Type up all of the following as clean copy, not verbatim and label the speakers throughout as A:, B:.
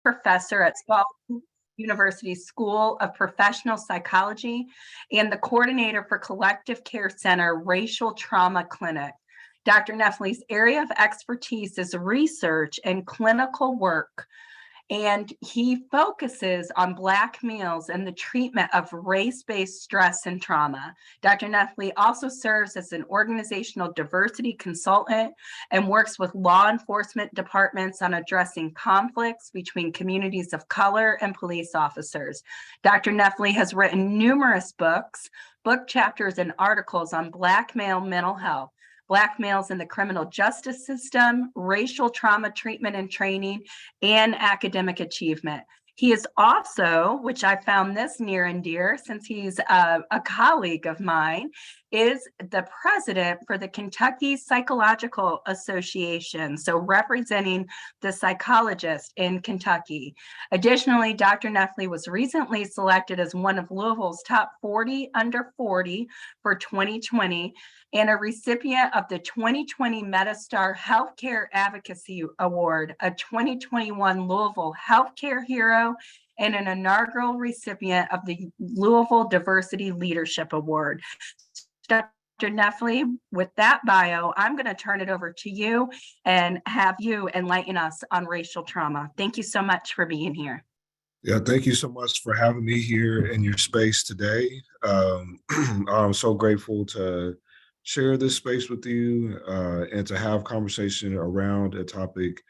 A: professor at Spalding University School of Professional Psychology and the coordinator for Collective Care Center Racial Trauma Clinic. Dr. Neffley's area of expertise is research and clinical work, and he focuses on Black males and the treatment of race-based stress and trauma. Dr. Neffley also serves as an organizational diversity consultant and works with law enforcement departments on addressing conflicts between communities of color and police officers. Dr. Neffley has written numerous books, book chapters, and articles on Black male mental health, Black males in the criminal justice system, racial trauma treatment and training, and academic achievement. He is also, which I found this near and dear since he's a colleague of mine, is the president for the Kentucky Psychological Association, so representing the psychologists in Kentucky. Additionally, Dr. Neffley was recently selected as one of Louisville's top 40 under 40 for 2020 and a recipient of the 2020 Metastar Healthcare Advocacy Award, a 2021 Louisville Healthcare Hero, and an inaugural recipient of the Louisville Diversity Leadership Award. Dr. Neffley, with that bio, I'm going to turn it over to you and have you enlighten us on racial trauma. Thank you so much for being here.
B: Yeah, thank you so much for having me here in your space today. I'm so grateful to share this space with you and to have conversation around a topic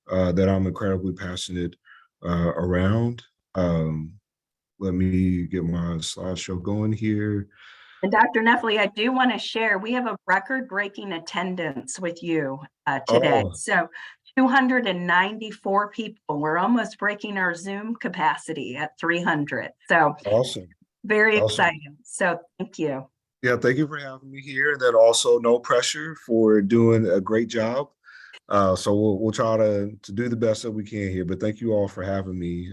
B: that I'm incredibly passionate around. Let me get my slideshow going here.
A: And Dr. Neffley, I do want to share, we have a record-breaking attendance with you today.
B: Oh.
A: So 294 people. We're almost breaking our Zoom capacity at 300. So
B: awesome.
A: Very exciting. So thank you.
B: Yeah, thank you for having me here. And then also no pressure for doing a great job. So we'll try to do the best that we can here. But thank you all for having me.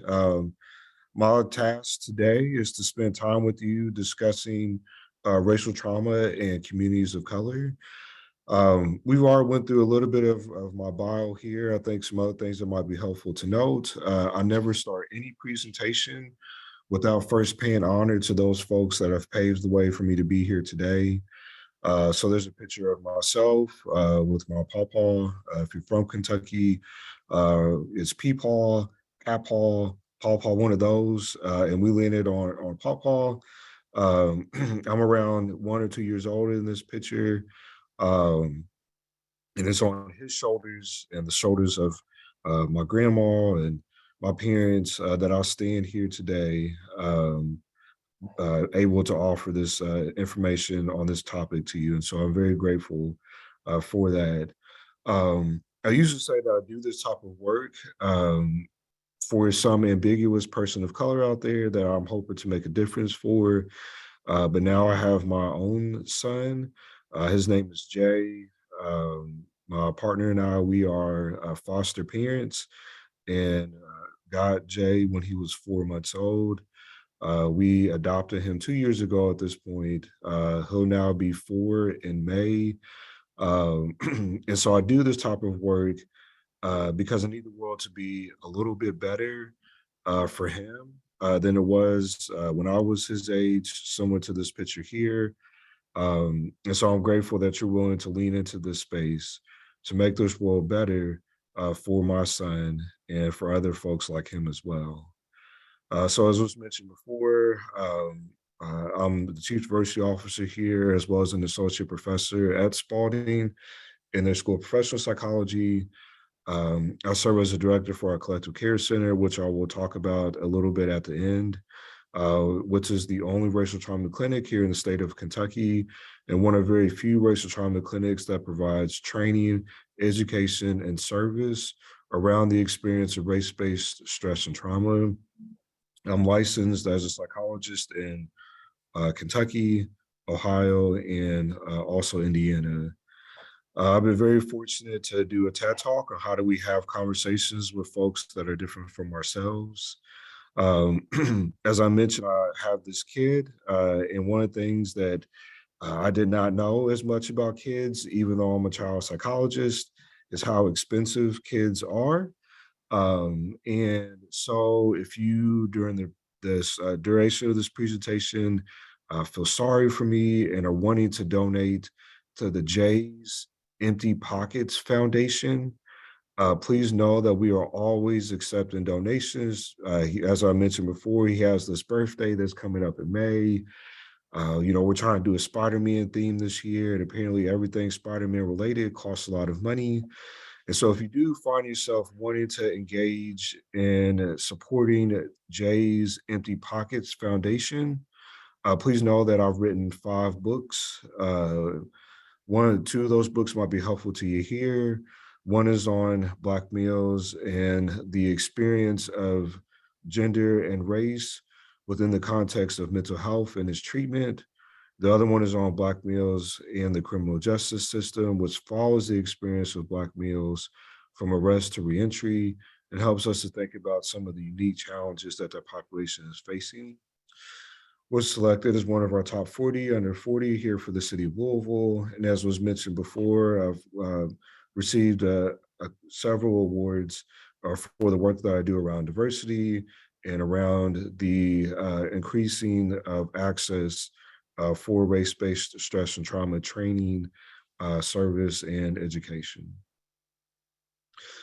B: My task today is to spend time with you discussing racial trauma and communities of color. We've already went through a little bit of my bio here. I think some other things that might be helpful to note. I never start any presentation without first paying honor to those folks that have paved the way for me to be here today. So there's a picture of myself with my pawpaw. If you're from Kentucky, it's peepaw, papaw, pawpaw, one of those. And we landed on pawpaw. I'm around 1 or 2 years old in this picture. And it's on his shoulders and the shoulders of my grandma and my parents that I'll stand here today able to offer this information on this topic to you. And so I'm very grateful for that. I usually say that I do this type of work for some ambiguous person of color out there that I'm hoping to make a difference for. But now I have my own son. His name is Jay. My partner and I, we are foster parents, and got Jay when he was 4 months old. We adopted him 2 years ago at this point. He'll now be 4 in May. And so I do this type of work because I need the world to be a little bit better for him than it was when I was his age, similar to this picture here. And so I'm grateful that you're willing to lean into this space to make this world better for my son and for other folks like him as well. So as was mentioned before, I'm the Chief Diversity Officer here, as well as an Associate Professor at Spalding in their School of Professional Psychology. I serve as a director for our Collective Care Center, which I will talk about a little bit at the end, which is the only racial trauma clinic here in the state of Kentucky, and one of very few racial trauma clinics that provides training, education, and service around the experience of race-based stress and trauma. I'm licensed as a psychologist in Kentucky, Ohio, and also Indiana. I've been very fortunate to do a TED Talk on how do we have conversations with folks that are different from ourselves. As I mentioned, I have this kid, and one of the things that I did not know as much about kids, even though I'm a child psychologist, is how expensive kids are. And so if you, during this duration of this presentation, feel sorry for me and are wanting to donate to the Jay's Empty Pockets Foundation, please know that we are always accepting donations. As I mentioned before, he has this birthday that's coming up in May. We're trying to do a Spider-Man theme this year, and apparently everything Spider-Man related costs a lot of money. And so if you do find yourself wanting to engage in supporting Jay's Empty Pockets Foundation, please know that I've written 5 books. One or two of those books might be helpful to you here. One is on Black males and the experience of gender and race within the context of mental health and its treatment. The other one is on Black males and the criminal justice system, which follows the experience of Black males from arrest to reentry and helps us to think about some of the unique challenges that the population is facing. Was selected as one of our top 40 under 40 here for the city of Louisville. And as was mentioned before, I've received several awards for the work that I do around diversity and around the increasing of access for race-based stress and trauma training, service, and education.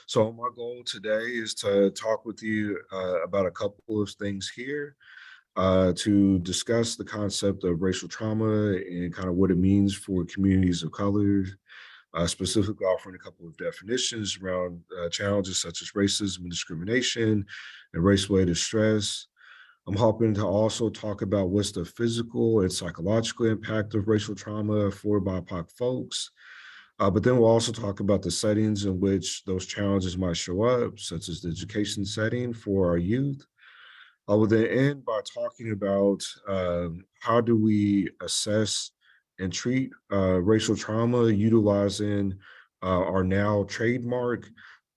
B: So my goal today is to talk with you about a couple of things here, to discuss the concept of racial trauma and kind of what it means for communities of color, specifically offering a couple of definitions around challenges such as racism and discrimination and race-related stress. I'm hoping to also talk about what's the physical and psychological impact of racial trauma for BIPOC folks. But then we'll also talk about the settings in which those challenges might show up, such as the education setting for our youth. I will then end by talking about how do we assess and treat racial trauma utilizing our now trademark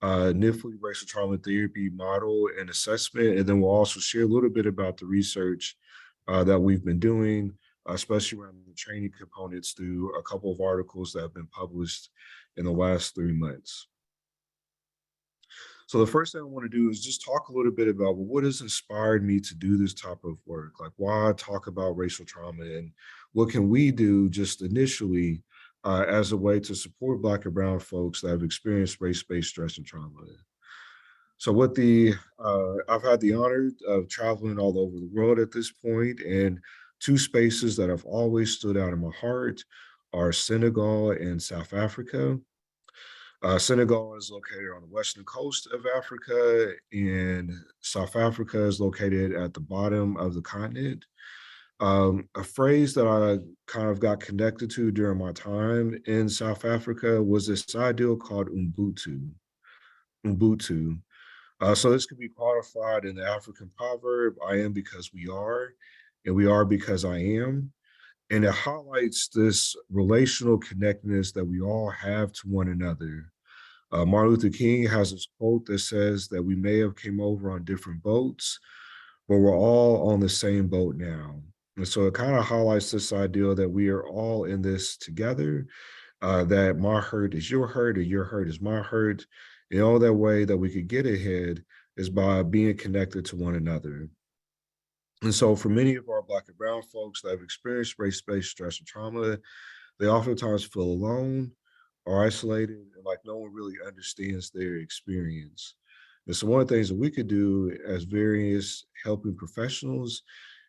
B: NIFLE racial trauma therapy model and assessment. And then we'll also share a little bit about the research that we've been doing, especially around the training components through a couple of articles that have been published in the last 3 months. So the first thing I want to do is just talk a little bit about, well, what has inspired me to do this type of work? Like, why talk about racial trauma, and what can we do just initially as a way to support Black and Brown folks that have experienced race-based stress and trauma? So I've had the honor of traveling all over the world at this point, and 2 spaces that have always stood out in my heart are Senegal and South Africa. Senegal is located on the western coast of Africa, and South Africa is located at the bottom of the continent. A phrase that I kind of got connected to during my time in South Africa was this ideal called Ubuntu. Ubuntu. So this can be qualified in the African proverb, I am because we are, and we are because I am. And it highlights this relational connectedness that we all have to one another. Martin Luther King has this quote that says that we may have came over on different boats, but we're all on the same boat now. And so it kind of highlights this idea that we are all in this together, that my hurt is your hurt, or your hurt is my hurt. And all that way that we could get ahead is by being connected to one another. And so for many of our Black and Brown folks that have experienced race-based stress and trauma, they oftentimes feel alone or isolated, and like no one really understands their experience. And so one of the things that we could do as various helping professionals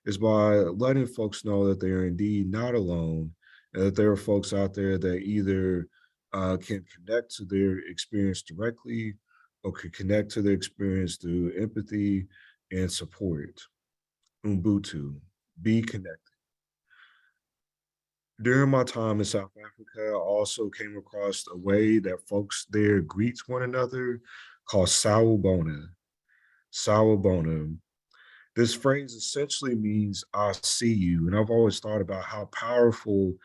B: is by letting folks know that they are indeed not alone, and that there are folks out there that either can connect to their experience directly or can connect to their experience through empathy and support. Ubuntu, be connected. During my time in South Africa, I also came across a way that folks there greet one another called Sawubona. Sawubona. This phrase essentially means I see you. And I've always thought about how powerful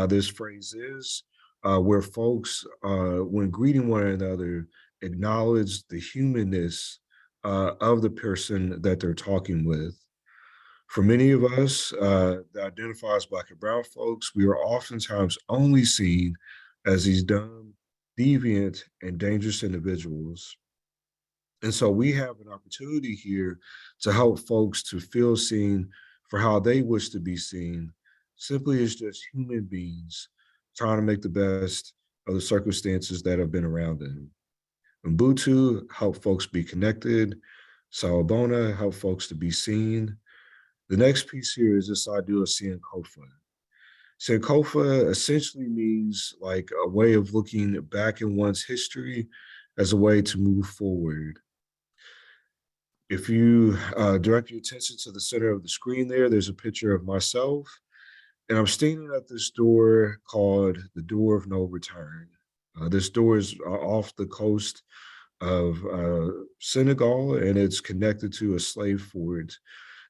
B: this phrase is, where folks, when greeting one another, acknowledge the humanness of the person that they're talking with. For many of us that identify as Black and Brown folks, we are oftentimes only seen as these dumb, deviant, and dangerous individuals. And so we have an opportunity here to help folks to feel seen for how they wish to be seen, simply as just human beings trying to make the best of the circumstances that have been around them. Ubuntu help folks be connected. Sawubona help folks to be seen. The next piece here is this idea of Sankofa. Sankofa essentially means like a way of looking back in one's history as a way to move forward. If you direct your attention to the center of the screen there's a picture of myself, and I'm standing at this door called the Door of No Return. This door is off the coast of Senegal, and it's connected to a slave fort.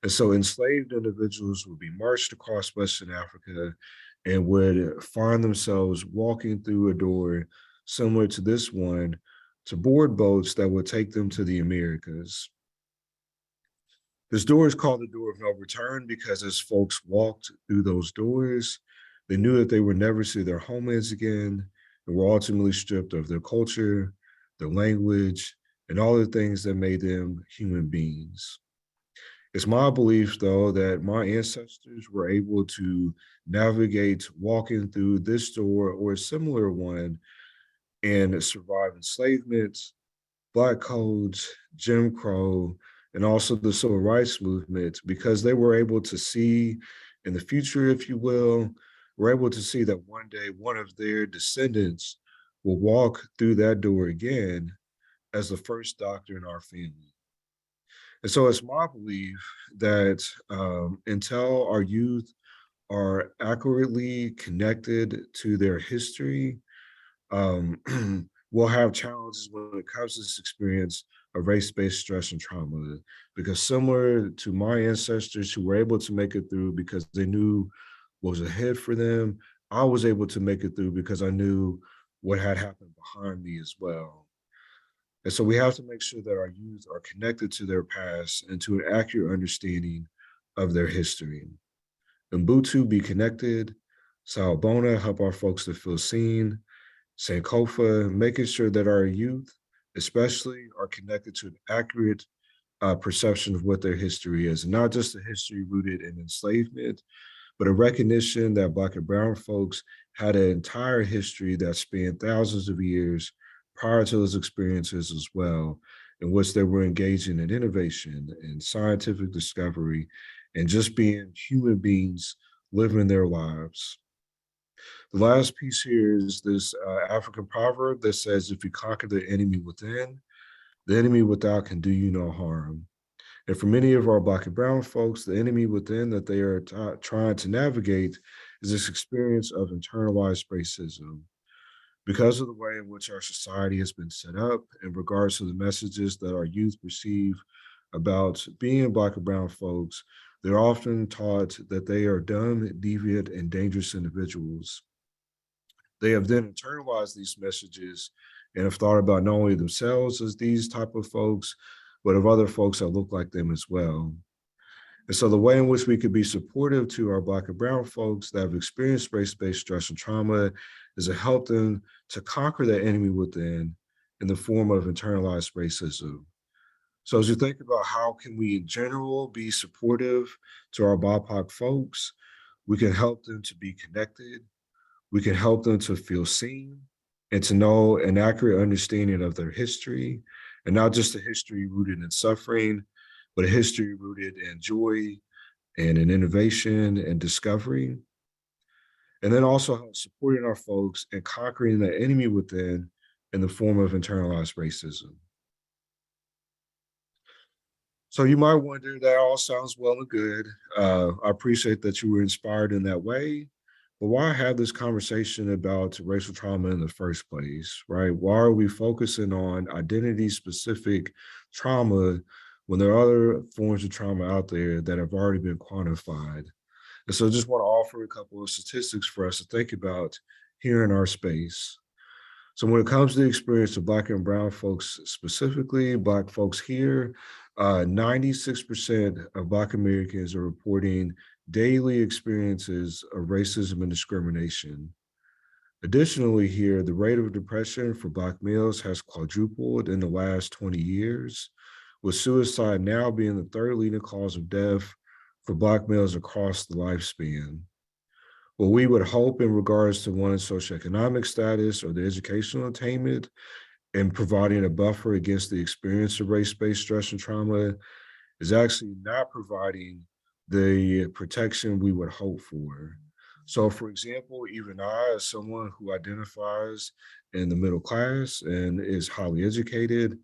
B: And so enslaved individuals would be marched across Western Africa and would find themselves walking through a door similar to this one to board boats that would take them to the Americas. This door is called the Door of No Return because as folks walked through those doors, they knew that they would never see their homelands again and were ultimately stripped of their culture, their language, and all the things that made them human beings. It's my belief, though, that my ancestors were able to navigate walking through this door or a similar one and survive enslavement, Black codes, Jim Crow, and also the civil rights movement because they were able to see in the future, if you will, were able to see that one day one of their descendants will walk through that door again as the first doctor in our family. And so it's my belief that until our youth are accurately connected to their history, um, we'll have challenges when it comes to this experience of race-based stress and trauma. Because similar to my ancestors who were able to make it through because they knew what was ahead for them, I was able to make it through because I knew what had happened behind me as well. And so we have to make sure that our youth are connected to their past and to an accurate understanding of their history. Ubuntu, be connected. Sawubona, help our folks to feel seen. Sankofa, making sure that our youth, especially, are connected to an accurate perception of what their history is, and not just a history rooted in enslavement, but a recognition that Black and Brown folks had an entire history that spanned thousands of years prior to those experiences as well, in which they were engaging in innovation and scientific discovery and just being human beings living their lives. The last piece here is this African proverb that says, if you conquer the enemy within, the enemy without can do you no harm. And for many of our Black and Brown folks, the enemy within that they are trying to navigate is this experience of internalized racism. Because of the way in which our society has been set up in regards to the messages that our youth receive about being Black and Brown folks, they're often taught that they are dumb, deviant, and dangerous individuals. They have then internalized these messages and have thought about not only themselves as these type of folks, but of other folks that look like them as well. And so the way in which we could be supportive to our Black and Brown folks that have experienced race-based stress and trauma is to help them to conquer that enemy within in the form of internalized racism. So as you think about how can we in general be supportive to our BIPOC folks, we can help them to be connected, we can help them to feel seen and to know an accurate understanding of their history, and not just a history rooted in suffering, but a history rooted in joy and in innovation and discovery. And then also supporting our folks and conquering the enemy within in the form of internalized racism. So you might wonder, that all sounds well and good. I appreciate that you were inspired in that way. But why have this conversation about racial trauma in the first place, right? Why are we focusing on identity-specific trauma when there are other forms of trauma out there that have already been quantified? And so I just want to offer a couple of statistics for us to think about here in our space. So when it comes to the experience of Black and Brown folks, specifically Black folks here, 96% of Black Americans are reporting daily experiences of racism and discrimination. Additionally, here, the rate of depression for Black males has quadrupled in the last 20 years, with suicide now being the third leading cause of death for Black males across the lifespan. What we would hope in regards to one's socioeconomic status or the educational attainment and providing a buffer against the experience of race-based stress and trauma is actually not providing the protection we would hope for. So, for example, even I, as someone who identifies in the middle class and is highly educated,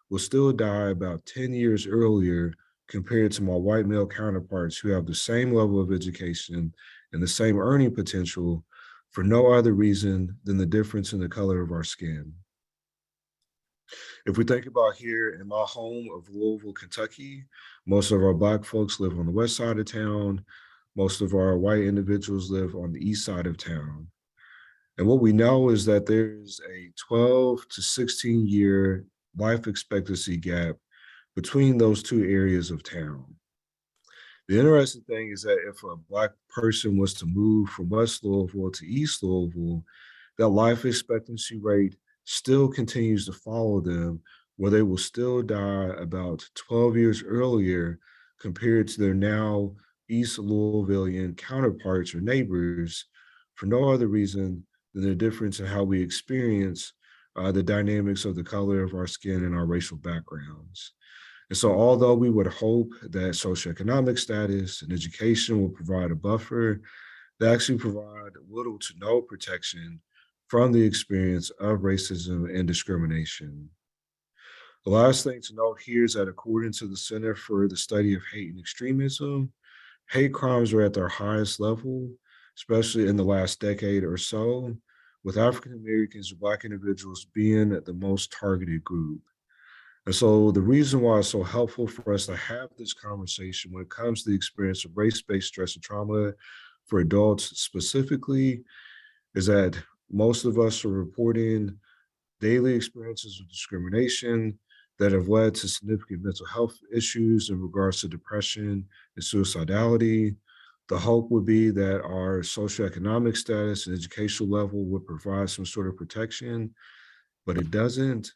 B: will still die about 10 years earlier compared to my white male counterparts who have the same level of education and the same earning potential for no other reason than the difference in the color of our skin. If we think about here in my home of Louisville, Kentucky, most of our Black folks live on the west side of town. Most of our white individuals live on the east side of town. And what we know is that there's a 12 to 16-year life expectancy gap between those two areas of town. The interesting thing is that if a Black person was to move from West Louisville to East Louisville, that life expectancy rate still continues to follow them, where they will still die about 12 years earlier compared to their now East Louisvillian counterparts or neighbors for no other reason than the difference in how we experience the dynamics of the color of our skin and our racial backgrounds. And so, although we would hope that socioeconomic status and education will provide a buffer, they actually provide little to no protection from the experience of racism and discrimination. The last thing to note here is that according to the Center for the Study of Hate and Extremism, hate crimes are at their highest level, especially in the last decade or so, with African Americans and Black individuals being the most targeted group. And so the reason why it's so helpful for us to have this conversation when it comes to the experience of race-based stress and trauma for adults specifically is that most of us are reporting daily experiences of discrimination that have led to significant mental health issues in regards to depression and suicidality. The hope would be that our socioeconomic status and educational level would provide some sort of protection, but it doesn't.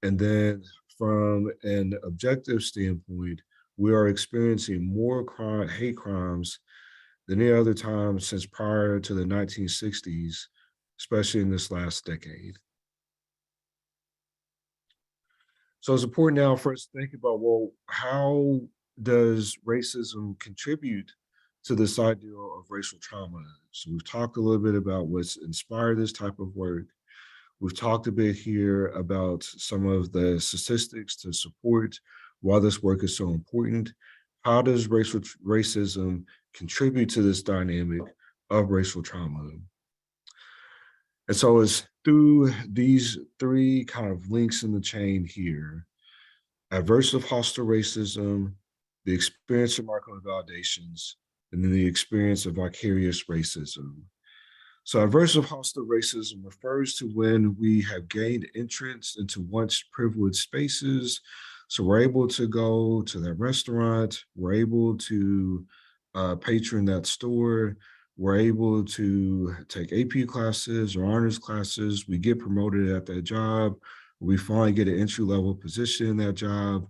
B: And then from an objective standpoint, we are experiencing more hate crimes than any other time since prior to the 1960s, especially in this last decade. So it's important now for us to think about, well, how does racism contribute to this idea of racial trauma? So we've talked a little bit about what's inspired this type of work. We've talked a bit here about some of the statistics to support why this work is so important. How does racism contribute to this dynamic of racial trauma? And so it's through these three kind of links in the chain here: aversive hostile racism, the experience of microinvalidations, and then the experience of vicarious racism. So aversive hostile racism refers to when we have gained entrance into once privileged spaces. So we're able to go to that restaurant, we're able to patron that store, we're able to take AP classes or honors classes, we get promoted at that job, we finally get an entry level position in that job.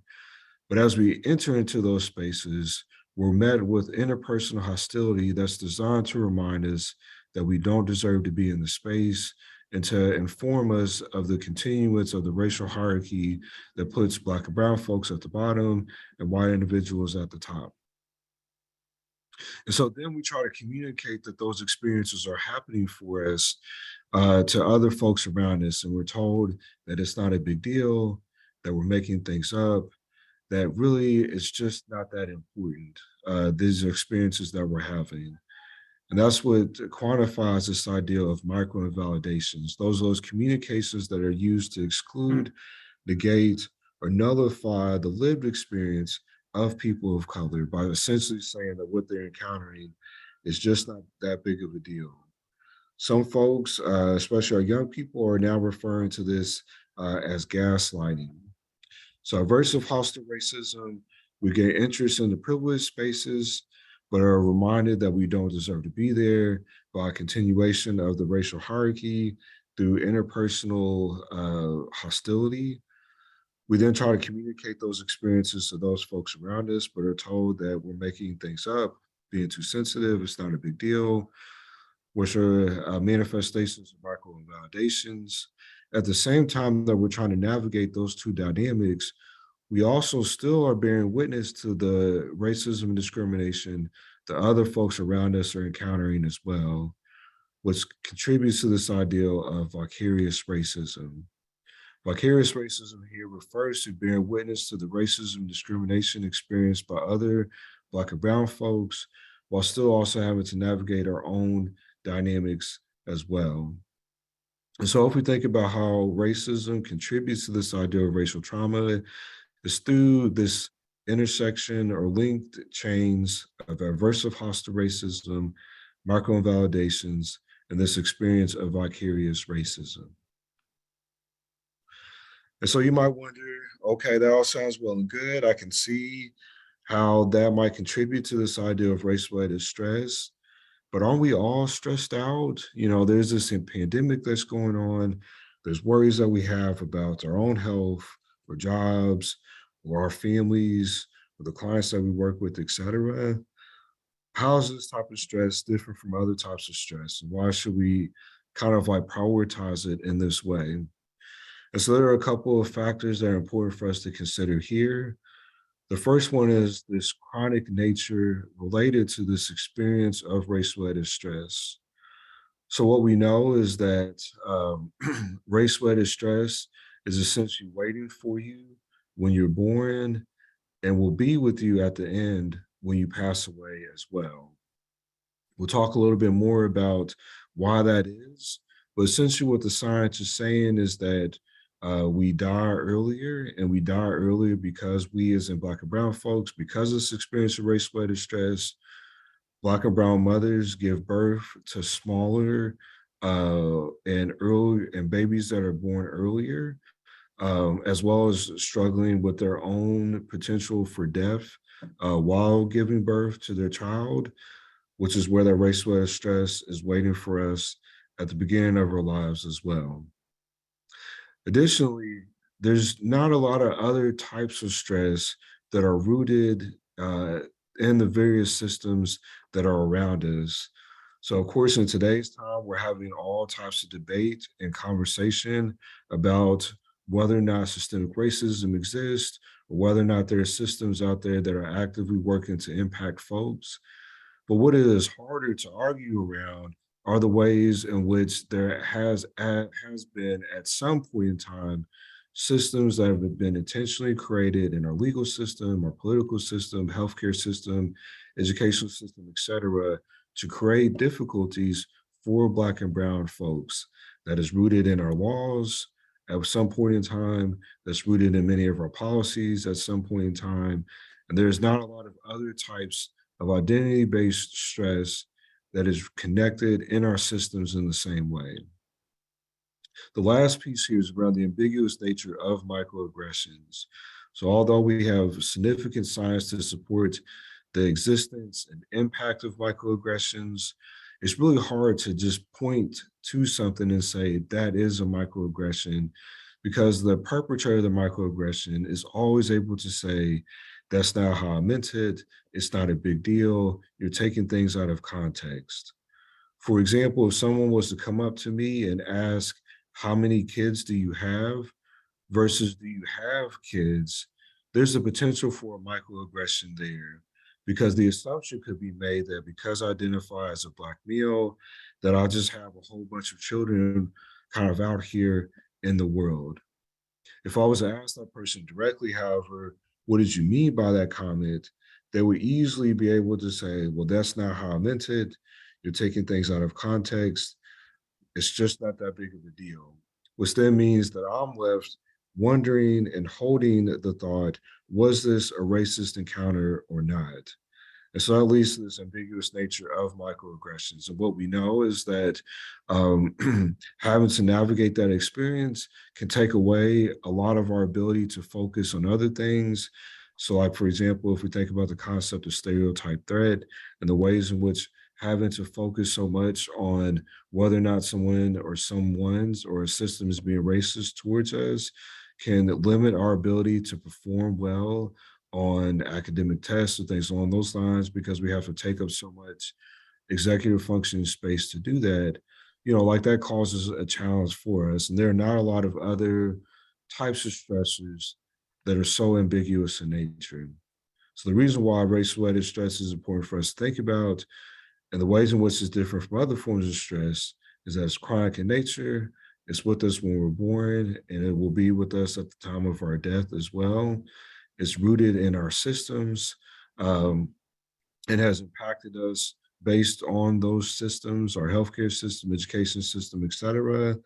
B: But as we enter into those spaces, we're met with interpersonal hostility that's designed to remind us that we don't deserve to be in the space and to inform us of the continuance of the racial hierarchy that puts Black and brown folks at the bottom and white individuals at the top. And so then we try to communicate that those experiences are happening for us to other folks around us. And we're told that it's not a big deal, that we're making things up, that really it's just not that important. These are experiences that we're having. And that's what quantifies this idea of micro-invalidations. Those communications that are used to exclude, negate, or nullify the lived experience of people of color by essentially saying that what they're encountering is just not that big of a deal. Some folks, especially our young people, are now referring to this as gaslighting. So aversive hostile racism, we get interest in the privileged spaces, but are reminded that we don't deserve to be there by a continuation of the racial hierarchy through interpersonal hostility. We then try to communicate those experiences to those folks around us, but are told that we're making things up, being too sensitive, it's not a big deal, which are manifestations of micro invalidations. At the same time that we're trying to navigate those two dynamics, we also still are bearing witness to the racism and discrimination that other folks around us are encountering as well, which contributes to this ideal of vicarious racism. Vicarious racism here refers to bearing witness to the racism and discrimination experienced by other Black and Brown folks, while still also having to navigate our own dynamics as well. And so if we think about how racism contributes to this idea of racial trauma, it's through this intersection or linked chains of aversive hostile racism, micro-invalidations, and this experience of vicarious racism. And so you might wonder, okay, that all sounds well and good. I can see how that might contribute to this idea of race-related stress. But aren't we all stressed out? You know, there's this pandemic that's going on. There's worries that we have about our own health or jobs or our families or the clients that we work with, et cetera. How is this type of stress different from other types of stress? And why should we kind of like prioritize it in this way? And so there are a couple of factors that are important for us to consider here. The first one is this chronic nature related to this experience of race-related stress. So what we know is that race-related stress is essentially waiting for you when you're born and will be with you at the end when you pass away as well. We'll talk a little bit more about why that is, but essentially what the science is saying is that we die earlier, and we die earlier because we, as in Black and Brown folks, because of this experience of race-related stress, Black and Brown mothers give birth to smaller and early and babies that are born earlier, as well as struggling with their own potential for death while giving birth to their child, which is where that race-related stress is waiting for us at the beginning of our lives as well. Additionally, there's not a lot of other types of stress that are rooted in the various systems that are around us. So, of course, in today's time, we're having all types of debate and conversation about whether or not systemic racism exists, or whether or not there are systems out there that are actively working to impact folks. But what is harder to argue around are the ways in which there has been at some point in time systems that have been intentionally created in our legal system, our political system, healthcare system, educational system, et cetera, to create difficulties for Black and Brown folks. That is rooted in our laws at some point in time, that's rooted in many of our policies at some point in time. And there's not a lot of other types of identity-based stress that is connected in our systems in the same way. The last piece here is around the ambiguous nature of microaggressions. So although we have significant science to support the existence and impact of microaggressions, it's really hard to just point to something and say that is a microaggression, because the perpetrator of the microaggression is always able to say, that's not how I meant it. It's not a big deal. You're taking things out of context. For example, if someone was to come up to me and ask, how many kids do you have versus do you have kids, there's a potential for a microaggression there, because the assumption could be made that because I identify as a Black male, that I'll just have a whole bunch of children kind of out here in the world. If I was to ask that person directly, however, what did you mean by that comment? They would easily be able to say, well, that's not how I meant it. You're taking things out of context. It's just not that big of a deal. Which then means that I'm left wondering and holding the thought, was this a racist encounter or not? And so that leads to this ambiguous nature of microaggressions. And what we know is that having to navigate that experience can take away a lot of our ability to focus on other things, So like, for example, if we think about the concept of stereotype threat and the ways in which having to focus so much on whether or not someone or someone's or a system is being racist towards us can limit our ability to perform well on academic tests and things along those lines because we have to take up so much executive function space to do that, like that causes a challenge for us. And there are not a lot of other types of stressors that are so ambiguous in nature. So the reason why race-related stress is important for us to think about and the ways in which it's different from other forms of stress is that it's chronic in nature, it's with us when we're born, and it will be with us at the time of our death as well. It's rooted in our systems. Um, it has impacted us based on those systems, our healthcare system, education system, et cetera.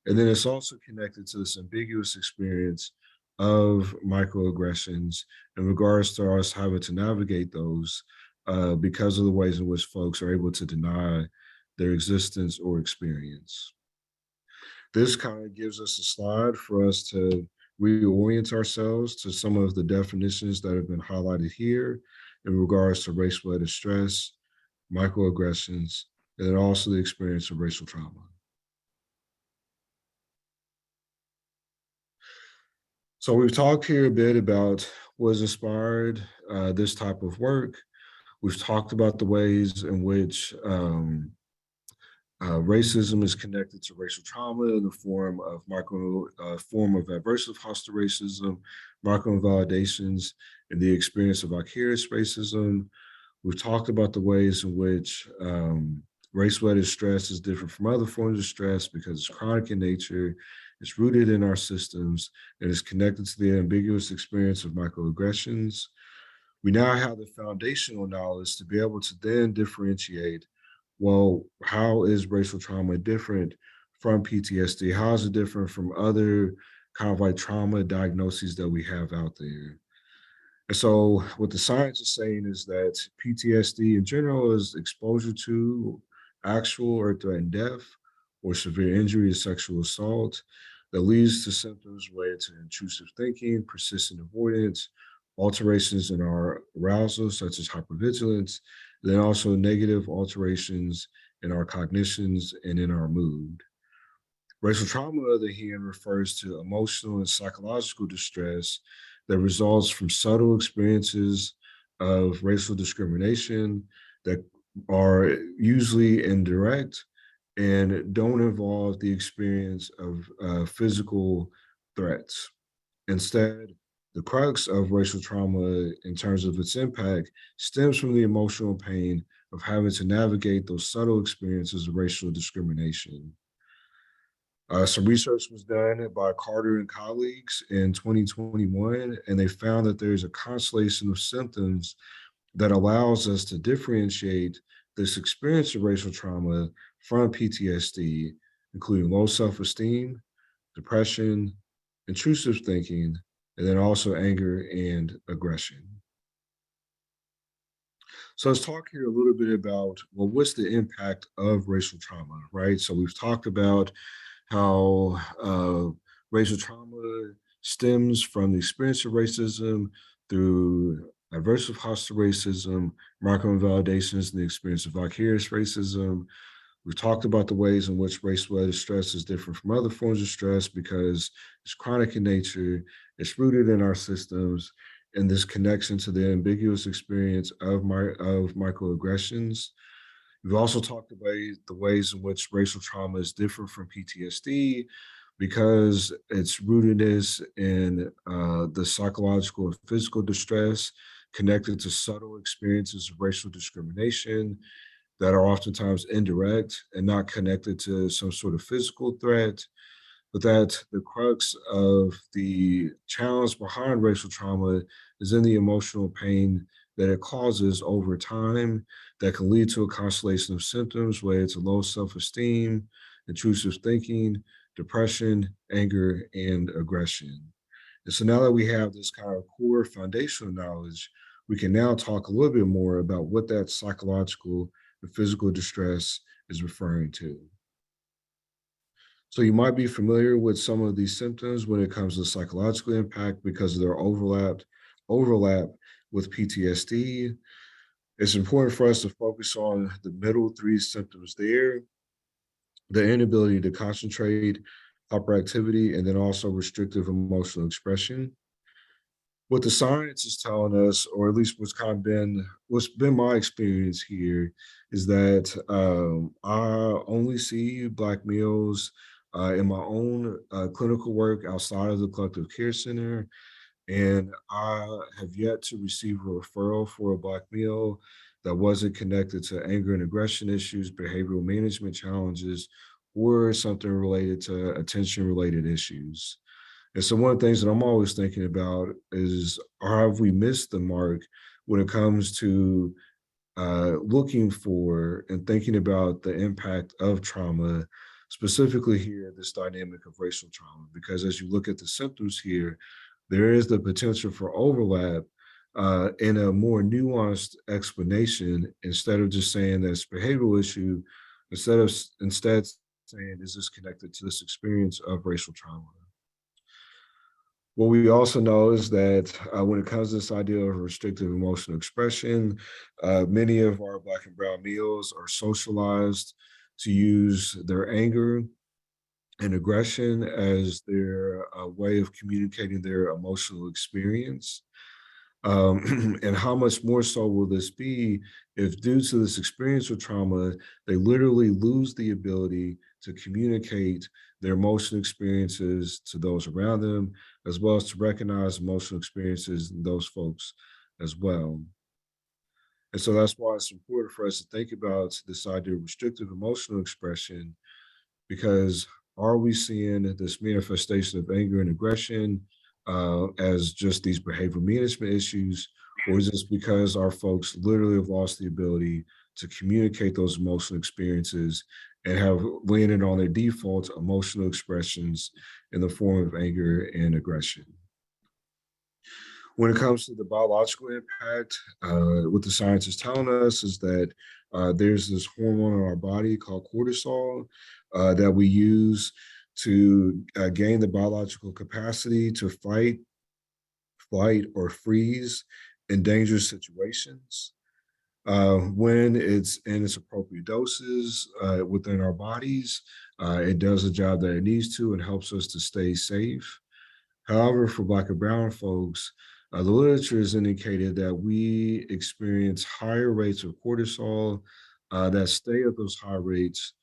B: And then it's also connected to this ambiguous experience of microaggressions in regards to us having to navigate those because of the ways in which folks are able to deny their existence or experience. This kind of gives us a slide for us to reorient ourselves to some of the definitions that have been highlighted here in regards to race-related stress, microaggressions, and then also the experience of racial trauma. So we've talked here a bit about what has inspired this type of work. We've talked about the ways in which racism is connected to racial trauma in the form of aversive hostile racism, micro-invalidations, and the experience of vicarious racism. We've talked about the ways in which race-related stress is different from other forms of stress because it's chronic in nature, it's rooted in our systems, and is connected to the ambiguous experience of microaggressions. We now have the foundational knowledge to be able to then differentiate, well, how is racial trauma different from PTSD? How is it different from other kind of like trauma diagnoses that we have out there? And so, what the science is saying is that PTSD in general is exposure to actual or threatened death or severe injury or sexual assault that leads to symptoms related to intrusive thinking, persistent avoidance, alterations in our arousal, such as hypervigilance, then also negative alterations in our cognitions and in our mood. Racial trauma, on the other hand, refers to emotional and psychological distress that results from subtle experiences of racial discrimination that are usually indirect and don't involve the experience of physical threats. Instead, the crux of racial trauma, in terms of its impact, stems from the emotional pain of having to navigate those subtle experiences of racial discrimination. Some research was done by Carter and colleagues in 2021, and they found that there's a constellation of symptoms that allows us to differentiate this experience of racial trauma from PTSD, including low self-esteem, depression, intrusive thinking, and then also anger and aggression. So let's talk here a little bit about, well, what's the impact of racial trauma, right? So we've talked about how racial trauma stems from the experience of racism through aversive hostile racism, micro-invalidations, and the experience of vicarious racism. We've talked about the ways in which race-related stress is different from other forms of stress because it's chronic in nature, it's rooted in our systems, and this connection to the ambiguous experience of microaggressions. We've also talked about the ways in which racial trauma is different from PTSD because its rootedness in the psychological and physical distress connected to subtle experiences of racial discrimination that are oftentimes indirect and not connected to some sort of physical threat, but that the crux of the challenge behind racial trauma is in the emotional pain that it causes over time that can lead to a constellation of symptoms related to low self-esteem, intrusive thinking, depression, anger, and aggression. And so now that we have this kind of core foundational knowledge, we can now talk a little bit more about what that psychological and physical distress is referring to. So you might be familiar with some of these symptoms when it comes to psychological impact because of their overlap overlap with PTSD. It's important for us to focus on the middle three symptoms there: the inability to concentrate, hyperactivity, and then also restrictive emotional expression. What the science is telling us, or at least what's been my experience here, is that I only see Black males in my own clinical work outside of the Collective Care Center, and I have yet to receive a referral for a Black male that wasn't connected to anger and aggression issues, behavioral management challenges, or something related to attention related issues. And so one of the things that I'm always thinking about is, have we missed the mark when it comes to looking for and thinking about the impact of trauma, specifically here, this dynamic of racial trauma? Because as you look at the symptoms here, there is the potential for overlap in a more nuanced explanation, instead of just saying that it's a behavioral issue, instead saying, is this connected to this experience of racial trauma? What we also know is that when it comes to this idea of restrictive emotional expression, many of our Black and Brown males are socialized to use their anger and aggression as their way of communicating their emotional experience. And how much more so will this be if, due to this experience of trauma, they literally lose the ability to communicate their emotional experiences to those around them, as well as to recognize emotional experiences in those folks as well. And so that's why it's important for us to think about this idea of restrictive emotional expression, because are we seeing this manifestation of anger and aggression as just these behavior management issues, or is this because our folks literally have lost the ability to communicate those emotional experiences and have landed on their default emotional expressions in the form of anger and aggression? When it comes to the biological impact, what the science is telling us is that there's this hormone in our body called cortisol that we use to gain the biological capacity to fight, flight, or freeze in dangerous situations. When it's in its appropriate doses within our bodies, it does the job that it needs to and helps us to stay safe. However, for Black and Brown folks, the literature has indicated that we experience higher rates of cortisol that stay at those high rates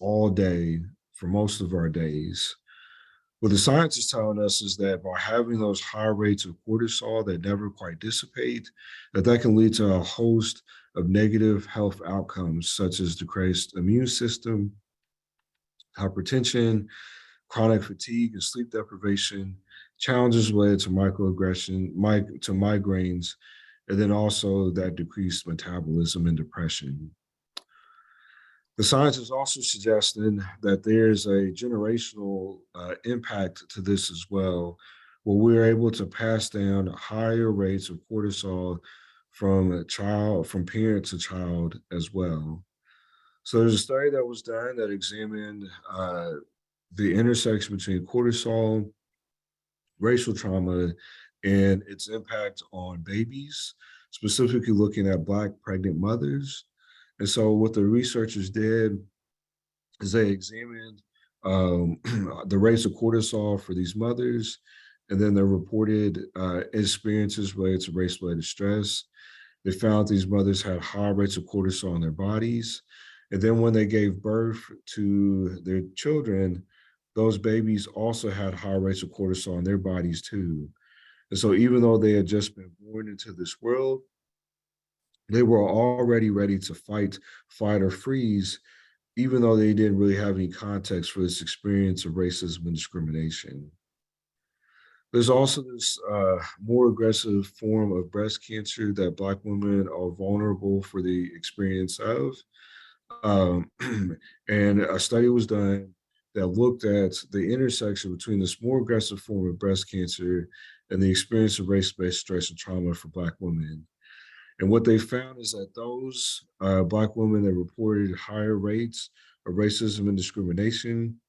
B: all day for most of our days. What the science is telling us is that by having those high rates of cortisol that never quite dissipate, that can lead to a host of negative health outcomes, such as decreased immune system, hypertension, chronic fatigue and sleep deprivation, challenges related to to migraines, and then also that decreased metabolism and depression. The science is also suggesting that there's a generational impact to this as well, where we're able to pass down higher rates of cortisol from parent to child as well. So there's a study that was done that examined the intersection between cortisol, racial trauma, and its impact on babies, specifically looking at Black pregnant mothers. And so what the researchers did is they examined the rates of cortisol for these mothers, and then they reported experiences related to race-related stress. They found these mothers had high rates of cortisol in their bodies. And then when they gave birth to their children, those babies also had high rates of cortisol in their bodies too. And so even though they had just been born into this world, they were already ready to fight, flight, or freeze, even though they didn't really have any context for this experience of racism and discrimination. There's also this more aggressive form of breast cancer that Black women are vulnerable for the experience of. Um, and a study was done that looked at the intersection between this more aggressive form of breast cancer and the experience of race-based stress and trauma for Black women. And what they found is that those Black women that reported higher rates of racism and discrimination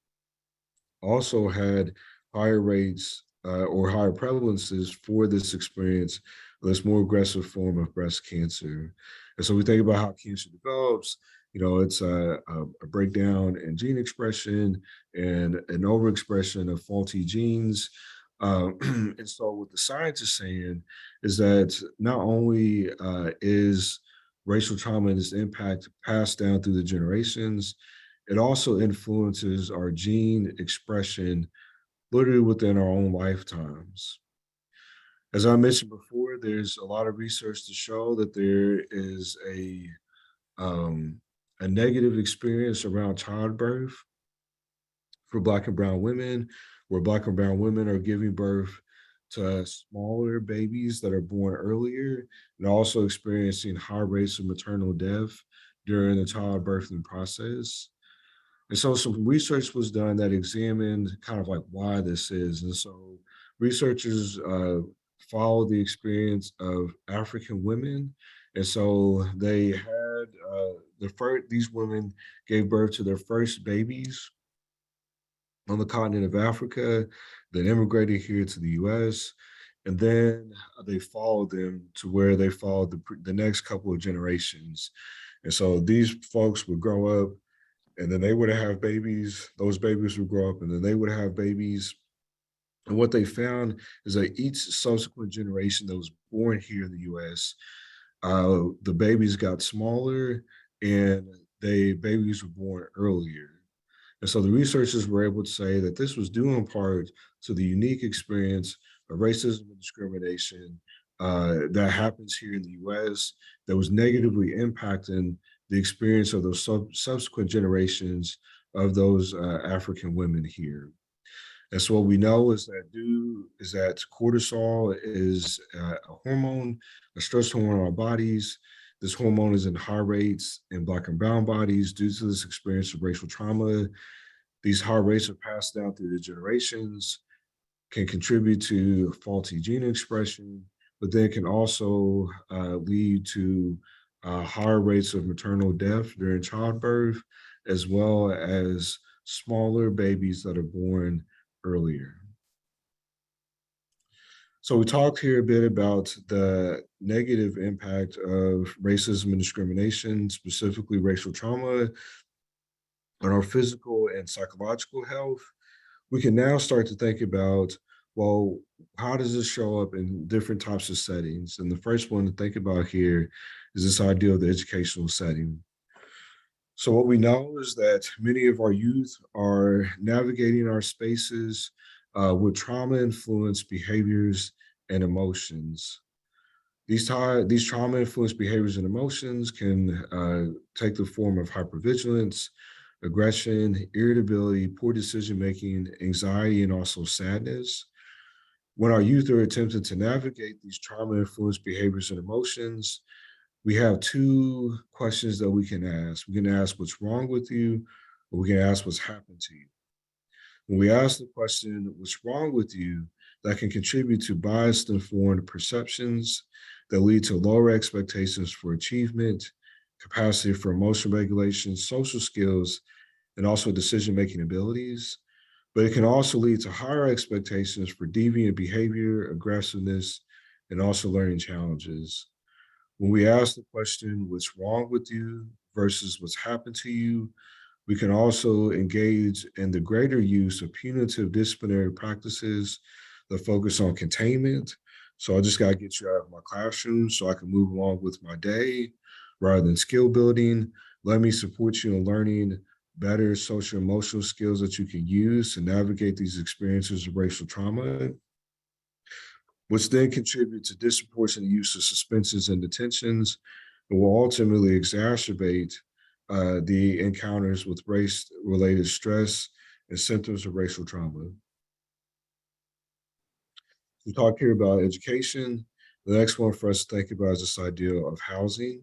B: also had higher rates or higher prevalences for this experience this more aggressive form of breast cancer. And so we think about how cancer develops. It's a breakdown in gene expression and an overexpression of faulty genes. And so what the science is saying is that not only is racial trauma and its impact passed down through the generations, it also influences our gene expression literally within our own lifetimes. As I mentioned before, there's a lot of research to show that there is um, a negative experience around childbirth for Black and Brown women, where Black and Brown women are giving birth to smaller babies that are born earlier and also experiencing high rates of maternal death during the childbirthing process. And so some research was done that examined kind of like why this is. And so researchers followed the experience of African women. And so they had these women gave birth to their first babies on the continent of Africa, then immigrated here to the US. And then they followed them to where they followed the next couple of generations. And so these folks would grow up and then they would have babies. Those babies would grow up, and then they would have babies. And what they found is that each subsequent generation that was born here in the U.S., the babies got smaller, and babies were born earlier. And so the researchers were able to say that this was due in part to the unique experience of racism and discrimination that happens here in the US that was negatively impacting the experience of those subsequent generations of those African women here. And so what we know is that cortisol is a hormone, a stress hormone in our bodies. This hormone is in high rates in Black and Brown bodies due to this experience of racial trauma. These high rates are passed down through the generations, can contribute to faulty gene expression, but then can also lead to higher rates of maternal death during childbirth, as well as smaller babies that are born earlier. So we talked here a bit about the negative impact of racism and discrimination, specifically racial trauma, on our physical and psychological health. We can now start to think about, well, how does this show up in different types of settings? And the first one to think about here is this idea of the educational setting. So what we know is that many of our youth are navigating our spaces with trauma-influenced behaviors and emotions. These trauma-influenced behaviors and emotions can take the form of hypervigilance, aggression, irritability, poor decision-making, anxiety, and also sadness. When our youth are attempting to navigate these trauma-influenced behaviors and emotions, we have two questions that we can ask. We can ask what's wrong with you, or we can ask what's happened to you. When we ask the question, what's wrong with you, that can contribute to biased informed perceptions that lead to lower expectations for achievement, capacity for emotional regulation, social skills, and also decision-making abilities. But it can also lead to higher expectations for deviant behavior, aggressiveness, and also learning challenges. When we ask the question, what's wrong with you versus what's happened to you, we can also engage in the greater use of punitive disciplinary practices that focus on containment. So I just got to get you out of my classroom so I can move along with my day rather than skill building. Let me support you in learning better social emotional skills that you can use to navigate these experiences of racial trauma, which then contribute to disproportionate use of suspensions and detentions and will ultimately exacerbate the encounters with race-related stress and symptoms of racial trauma. We talk here about education. The next one for us to think about is this idea of housing.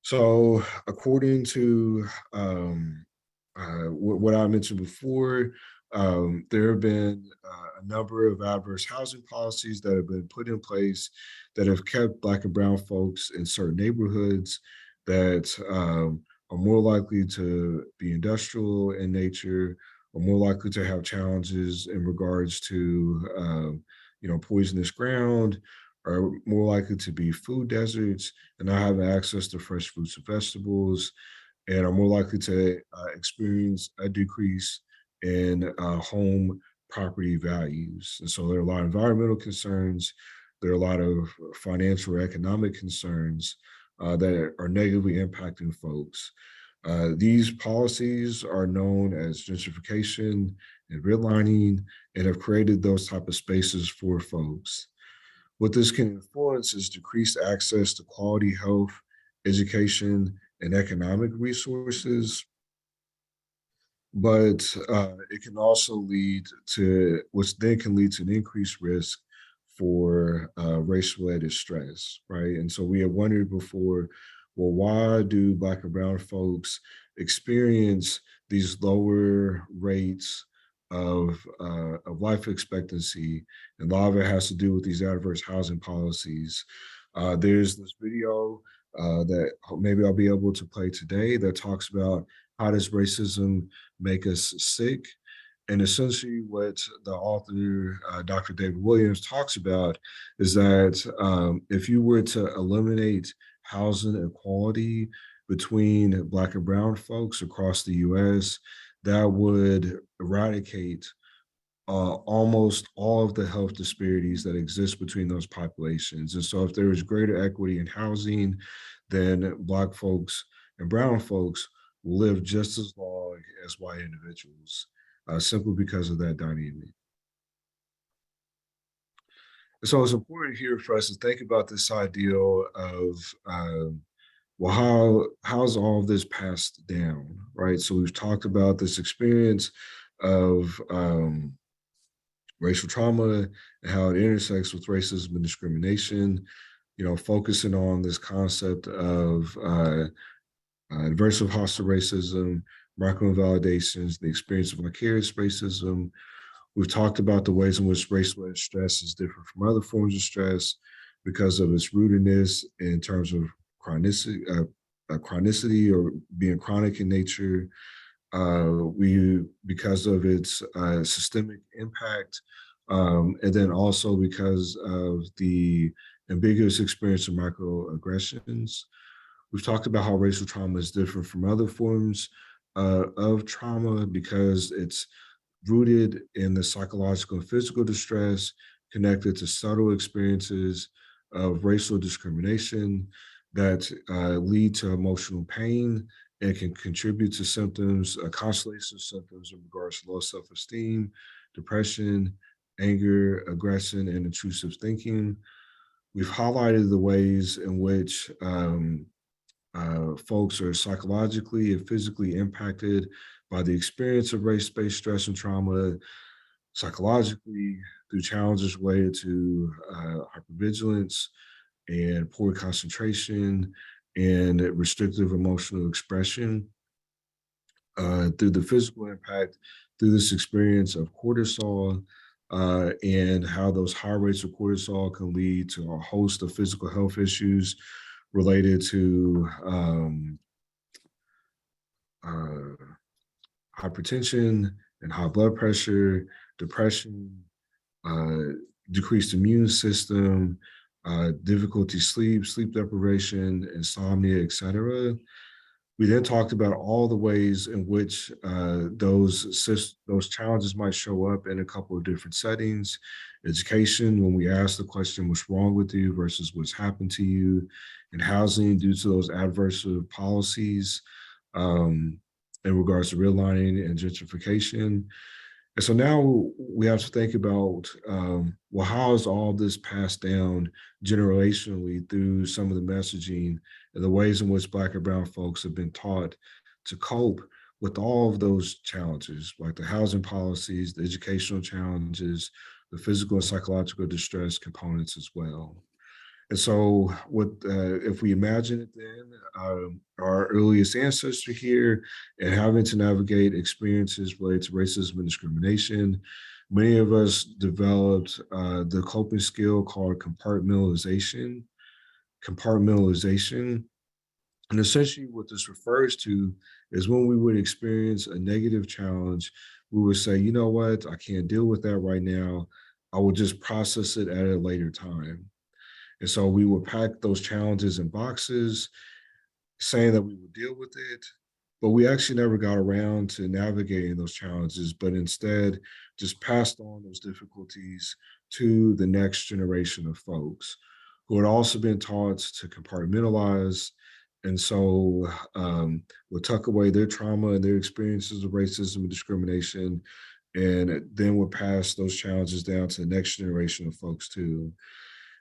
B: So according to what I mentioned before, there have been a number of adverse housing policies that have been put in place that have kept Black and Brown folks in certain neighborhoods that are more likely to be industrial in nature, or more likely to have challenges in regards to, poisonous ground, are more likely to be food deserts and not having access to fresh fruits and vegetables, and are more likely to experience a decrease in home property values. And so there are a lot of environmental concerns, there are a lot of financial or economic concerns that are negatively impacting folks. These policies are known as gentrification and redlining and have created those type of spaces for folks. What this can influence is decreased access to quality health, education, and economic resources, but it can also lead to, which then can lead to an increased risk for race-related stress, right? And so we have wondered before, well, why do Black and Brown folks experience these lower rates of life expectancy? And a lot of it has to do with these adverse housing policies. There's this video that maybe I'll be able to play today that talks about how does racism make us sick? And essentially, what the author, Dr. David Williams, talks about is that if you were to eliminate housing inequality between Black and Brown folks across the US, that would eradicate almost all of the health disparities that exist between those populations. And so, if there is greater equity in housing, then Black folks and Brown folks will live just as long as white individuals, simply because of that dynamic. So it's important here for us to think about this ideal of well, how's all of this passed down, right? So we've talked about this experience of racial trauma and how it intersects with racism and discrimination. You know, focusing on this concept of aversive hostile racism, microinvalidations, the experience of vicarious racism. We've talked about the ways in which race-related stress is different from other forms of stress because of its rootedness in terms of chronicity or being chronic in nature. Because of its systemic impact, and then also because of the ambiguous experience of microaggressions. We've talked about how racial trauma is different from other forms of trauma because it's rooted in the psychological and physical distress connected to subtle experiences of racial discrimination that lead to emotional pain and can contribute to symptoms, a constellation of symptoms in regards to low self-esteem, depression, anger, aggression, and intrusive thinking. We've highlighted the ways in which folks are psychologically and physically impacted by the experience of race-based stress and trauma, psychologically through challenges related to hypervigilance and poor concentration and restrictive emotional expression, through the physical impact, through this experience of cortisol, and how those high rates of cortisol can lead to a host of physical health issues related to hypertension and high blood pressure, depression, decreased immune system, difficulty sleep deprivation, insomnia, etc. We then talked about all the ways in which those challenges might show up in a couple of different settings. Education, when we ask the question, what's wrong with you versus what's happened to you, and housing due to those adverse policies in regards to redlining and gentrification. And so now we have to think about, well, how is all this passed down generationally through some of the messaging and the ways in which Black and Brown folks have been taught to cope with all of those challenges, like the housing policies, the educational challenges, the physical and psychological distress components as well. And so, if we imagine it then, our earliest ancestor here and having to navigate experiences related to racism and discrimination, many of us developed the coping skill called compartmentalization. Compartmentalization. And essentially what this refers to is when we would experience a negative challenge, we would say, you know what, I can't deal with that right now. I will just process it at a later time. And so we would pack those challenges in boxes, saying that we would deal with it, but we actually never got around to navigating those challenges, but instead just passed on those difficulties to the next generation of folks who had also been taught to compartmentalize. And so would tuck away their trauma and their experiences of racism and discrimination, and then would pass those challenges down to the next generation of folks too.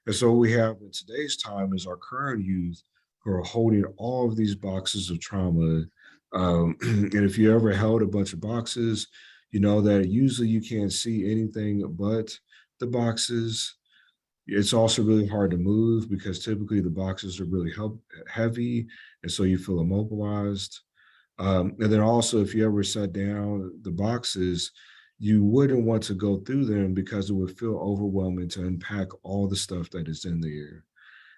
B: And so what we have in today's time is our current youth who are holding all of these boxes of trauma. And if you ever held a bunch of boxes, you know that usually you can't see anything but the boxes. It's also really hard to move because typically the boxes are really heavy, and so you feel immobilized. And then also, if you ever set down the boxes, you wouldn't want to go through them because it would feel overwhelming to unpack all the stuff that is in there.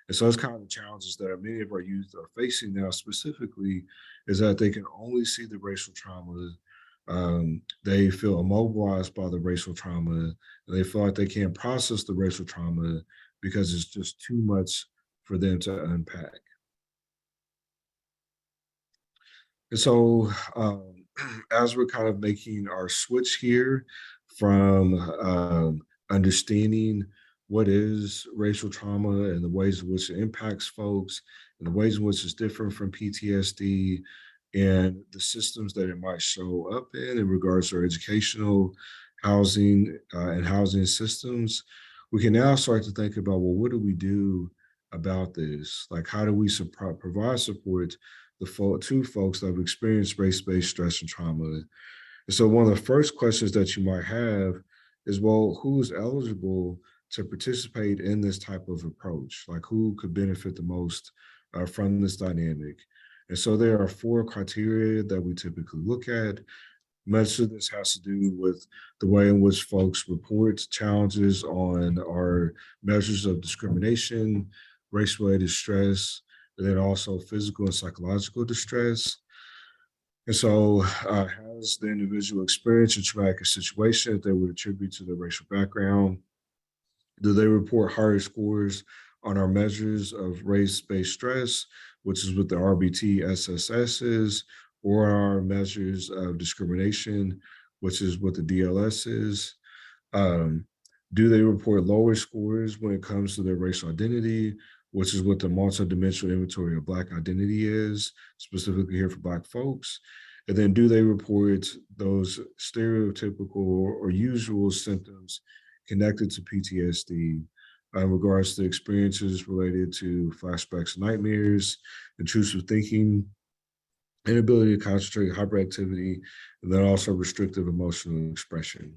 B: And so it's kind of the challenges that many of our youth are facing now specifically is that they can only see the racial trauma. They feel immobilized by the racial trauma, and they feel like they can't process the racial trauma because it's just too much for them to unpack. And so, as we're kind of making our switch here from understanding what is racial trauma and the ways in which it impacts folks, and the ways in which it's different from PTSD, and the systems that it might show up in regards to our educational, housing, and housing systems, we can now start to think about, well, what do we do about this? Like, how do we provide support to folks that have experienced race-based stress and trauma? And so one of the first questions that you might have is, well, who's eligible to participate in this type of approach? Like, who could benefit the most from this dynamic? And so there are four criteria that we typically look at. Much of this has to do with the way in which folks report challenges on our measures of discrimination, race-related stress, and then also physical and psychological distress. And so, has the individual experienced a traumatic situation that they would attribute to their racial background? Do they report higher scores on our measures of race-based stress, which is what the RBT SSS is, or our measures of discrimination, which is what the DLS is? Um, do they report lower scores when it comes to their racial identity, which is what the multidimensional inventory of Black identity is, specifically here for Black folks? And then do they report those stereotypical or usual symptoms connected to PTSD in regards to experiences related to flashbacks, nightmares, intrusive thinking, inability to concentrate, hyperactivity, and then also restrictive emotional expression?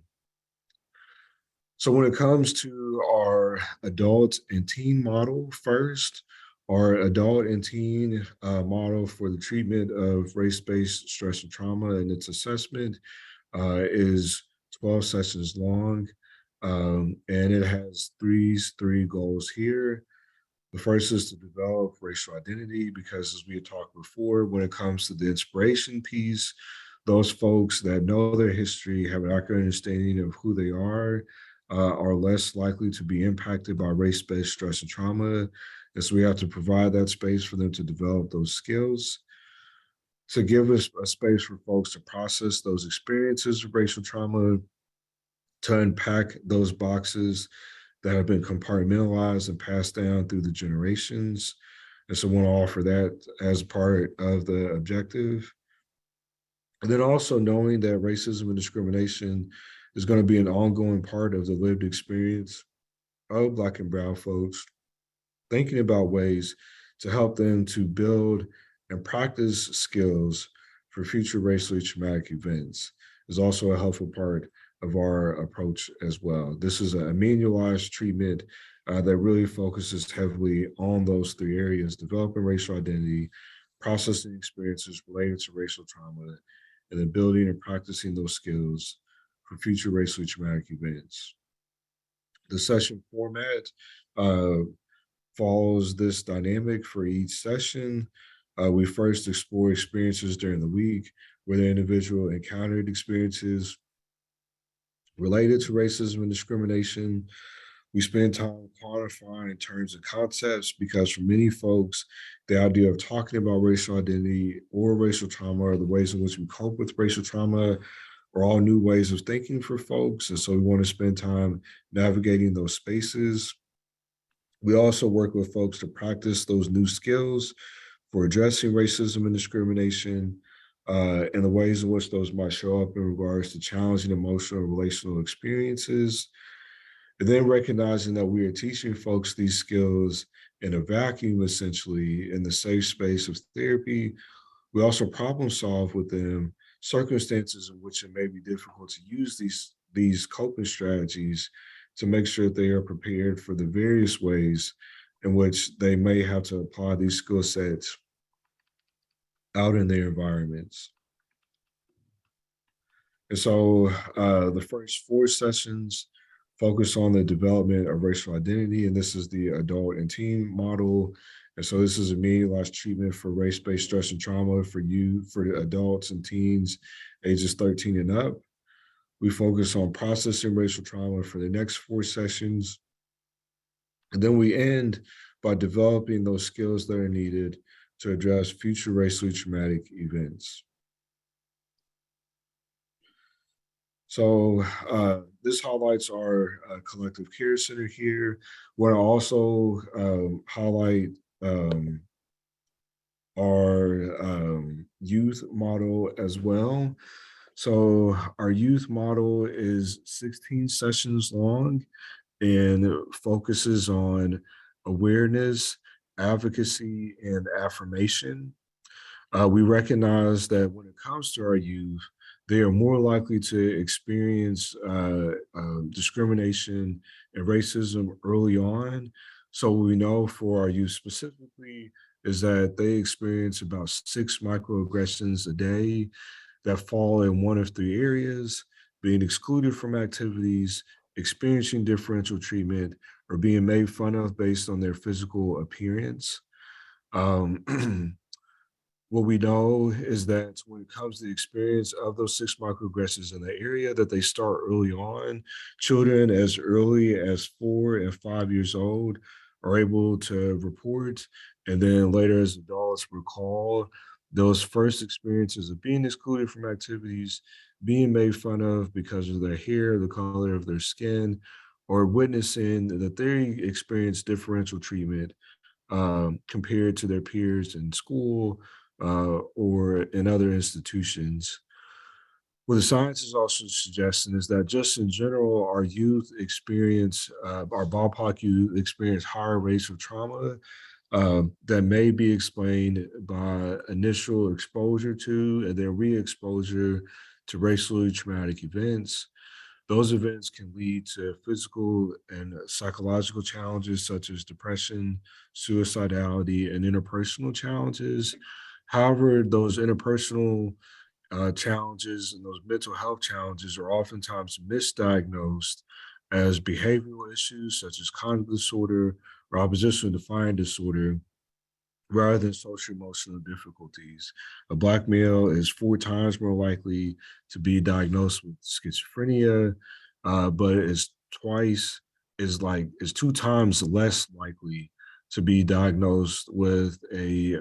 B: So when it comes to our adult and teen model first, our adult and teen model for the treatment of race-based stress and trauma and its assessment is 12 sessions long. And it has three goals here. The first is to develop racial identity because, as we had talked before, when it comes to the inspiration piece, those folks that know their history, have an accurate understanding of who they are less likely to be impacted by race-based stress and trauma. And so we have to provide that space for them to develop those skills, to give us a space for folks to process those experiences of racial trauma, to unpack those boxes that have been compartmentalized and passed down through the generations. And so I want to offer that as part of the objective. And then also knowing that racism and discrimination is going to be an ongoing part of the lived experience of Black and Brown folks, thinking about ways to help them to build and practice skills for future racially traumatic events is also a helpful part of our approach as well. This is a manualized treatment that really focuses heavily on those three areas: developing racial identity, processing experiences related to racial trauma, and then building and practicing those skills for future racially traumatic events. The session format uh, follows this dynamic for each session. We first explore experiences during the week where the individual encountered experiences related to racism and discrimination. We spend time quantifying terms and concepts because for many folks, the idea of talking about racial identity or racial trauma or the ways in which we cope with racial trauma are all new ways of thinking for folks. And so we want to spend time navigating those spaces. We also work with folks to practice those new skills for addressing racism and discrimination and the ways in which those might show up in regards to challenging emotional and relational experiences. And then recognizing that we are teaching folks these skills in a vacuum, essentially, in the safe space of therapy. We also problem solve with them circumstances in which it may be difficult to use these coping strategies to make sure that they are prepared for the various ways in which they may have to apply these skill sets out in their environments. And so the first 4 sessions focus on the development of racial identity, and this is the adult and teen model. And so this is immediatized treatment for race-based stress and trauma for adults and teens ages 13 and up. We focus on processing racial trauma for the next 4 sessions. And then we end by developing those skills that are needed to address future racially traumatic events. So this highlights our collective care center here. Want to also highlight our youth model as well. So our youth model is 16 sessions long and focuses on awareness, advocacy, and affirmation. We recognize that when it comes to our youth, they are more likely to experience discrimination and racism early on. So what we know for our youth specifically is that they experience about 6 microaggressions a day that fall in one of 3 areas: being excluded from activities, experiencing differential treatment, or being made fun of based on their physical appearance. Um, What we know is that when it comes to the experience of those 6 microaggressions in the area, that they start early on. Children as early as 4 and 5 years old are able to report, and then later as adults recall those first experiences of being excluded from activities, being made fun of because of their hair, the color of their skin, or witnessing that they experience differential treatment compared to their peers in school or in other institutions. What the science is also suggesting is that just in general, our youth experience, our BIPOC youth experience higher rates of trauma that may be explained by initial exposure to and then re-exposure to racially traumatic events. Those events can lead to physical and psychological challenges such as depression, suicidality, and interpersonal challenges. However, those interpersonal challenges and those mental health challenges are oftentimes misdiagnosed as behavioral issues such as conduct disorder or oppositional defiant disorder rather than social emotional difficulties. A Black male is 4 times more likely to be diagnosed with schizophrenia, but is 2 times less likely to be diagnosed with a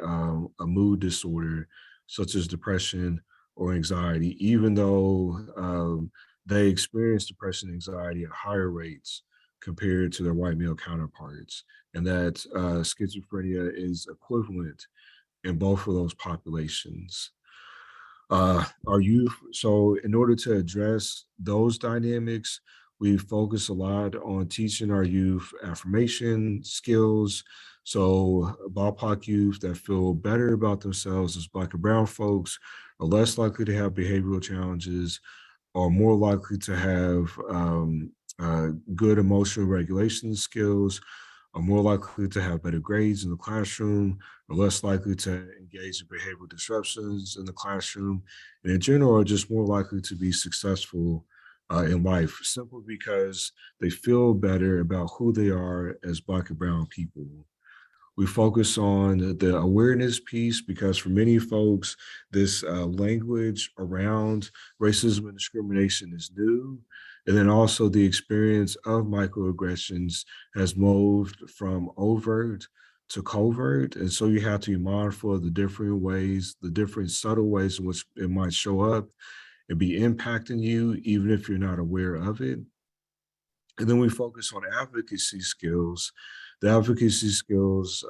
B: mood disorder such as depression or anxiety, even though they experience depression and anxiety at higher rates compared to their white male counterparts, and that schizophrenia is equivalent in both of those populations. Our youth, so in order to address those dynamics, we focus a lot on teaching our youth affirmation skills. So BIPOC youth that feel better about themselves as Black and brown folks are less likely to have behavioral challenges, are more likely to have good emotional regulation skills, are more likely to have better grades in the classroom, are less likely to engage in behavioral disruptions in the classroom, and in general are just more likely to be successful in life simply because they feel better about who they are as Black and brown people. We focus on the awareness piece because for many folks, this language around racism and discrimination is new. And then also the experience of microaggressions has moved from overt to covert. And so you have to be mindful of the different ways, the different subtle ways in which it might show up and be impacting you, even if you're not aware of it. And then we focus on advocacy skills, the advocacy skills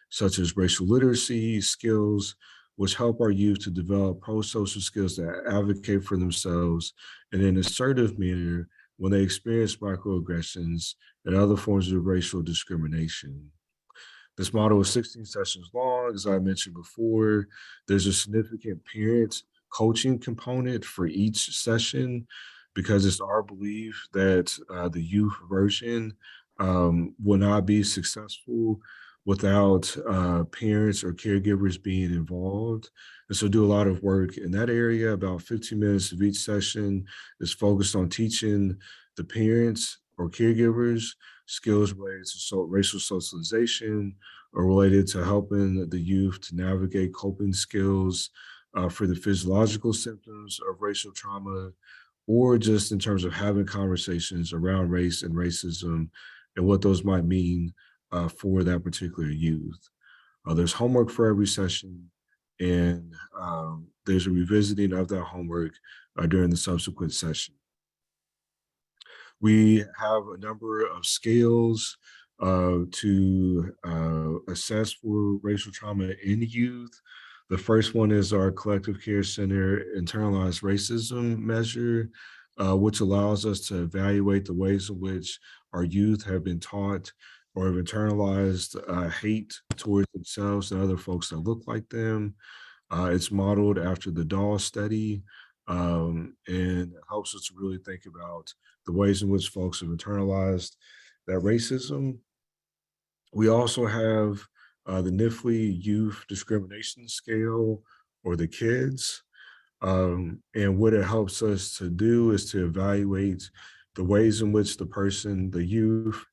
B: such as racial literacy skills, which help our youth to develop pro-social skills that advocate for themselves in an assertive manner when they experience microaggressions and other forms of racial discrimination. This model is 16 sessions long. As I mentioned before, there's a significant parent coaching component for each session because it's our belief that the youth version will not be successful without parents or caregivers being involved. And so do a lot of work in that area. About 15 minutes of each session is focused on teaching the parents or caregivers skills related to racial socialization or related to helping the youth to navigate coping skills for the physiological symptoms of racial trauma, or just in terms of having conversations around race and racism and what those might mean for that particular youth. There's homework for every session, and there's a revisiting of that homework during the subsequent session. We have a number of scales to assess for racial trauma in youth. The first one is our Collective Care Center internalized racism measure, which allows us to evaluate the ways in which our youth have been taught or have internalized hate towards themselves and other folks that look like them. It's modeled after the Doll study, and helps us to really think about the ways in which folks have internalized that racism. We also have the NIFLE Youth Discrimination Scale, or the KIDS. And what it helps us to do is to evaluate the ways in which the person, the youth,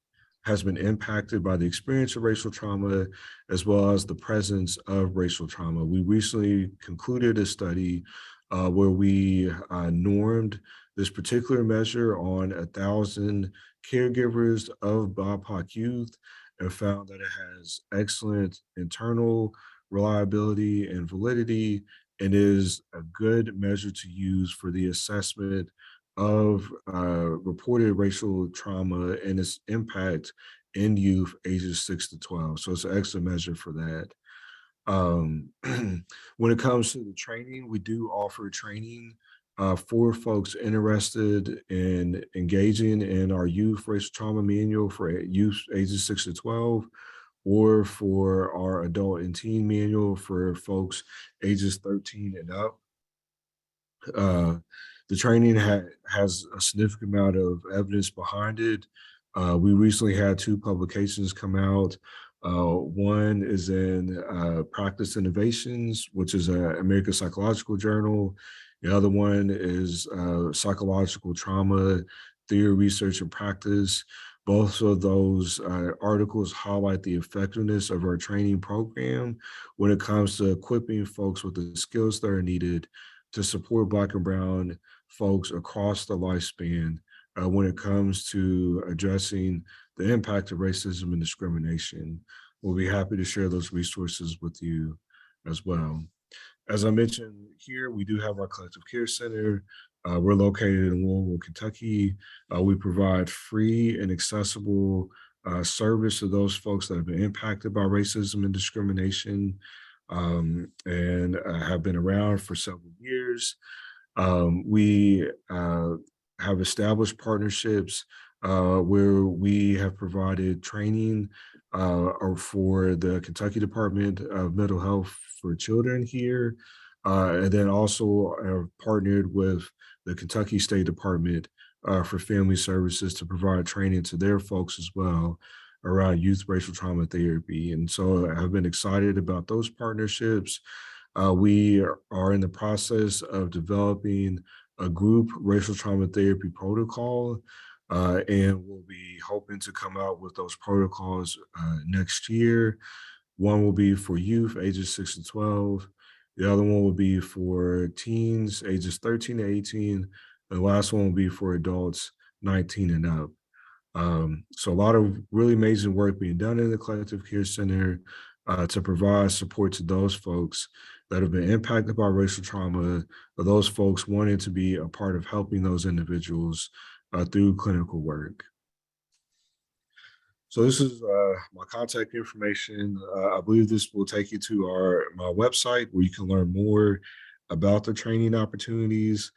B: has been impacted by the experience of racial trauma, as well as the presence of racial trauma. We recently concluded a study where we normed this particular measure on 1,000 caregivers of BIPOC youth and found that it has excellent internal reliability and validity and is a good measure to use for the assessment of reported racial trauma and its impact in youth ages 6 to 12. So it's an excellent measure for that. Um, when it comes to the training, we do offer training for folks interested in engaging in our youth racial trauma manual for youth ages 6 to 12, or for our adult and teen manual for folks ages 13 and up. Uh, the training has a significant amount of evidence behind it. We recently had two publications come out. One is in Practice Innovations, which is an American Psychological Journal. The other one is Psychological Trauma Theory, Research, and Practice. Both of those articles highlight the effectiveness of our training program when it comes to equipping folks with the skills that are needed to support Black and Brown folks across the lifespan when it comes to addressing the impact of racism and discrimination. We'll be happy to share those resources with you as well. As I mentioned here, we do have our Collective Care Center. We're located in Louisville, Kentucky. We provide free and accessible service to those folks that have been impacted by racism and discrimination, and have been around for several years. We have established partnerships where we have provided training or for the Kentucky Department of Mental Health for children here, and then also have partnered with the Kentucky State Department for Family Services to provide training to their folks as well around youth racial trauma therapy. And so I've been excited about those partnerships. We are in the process of developing a group racial trauma therapy protocol, and we'll be hoping to come out with those protocols next year. One will be for youth ages 6 to 12. The other one will be for teens ages 13 to 18, The last one will be for adults 19 and up. So a lot of really amazing work being done in the Collective Care Center to provide support to those folks that have been impacted by racial trauma, or those folks wanting to be a part of helping those individuals through clinical work. So this is my contact information. I believe this will take you to my website where you can learn more about the training opportunities.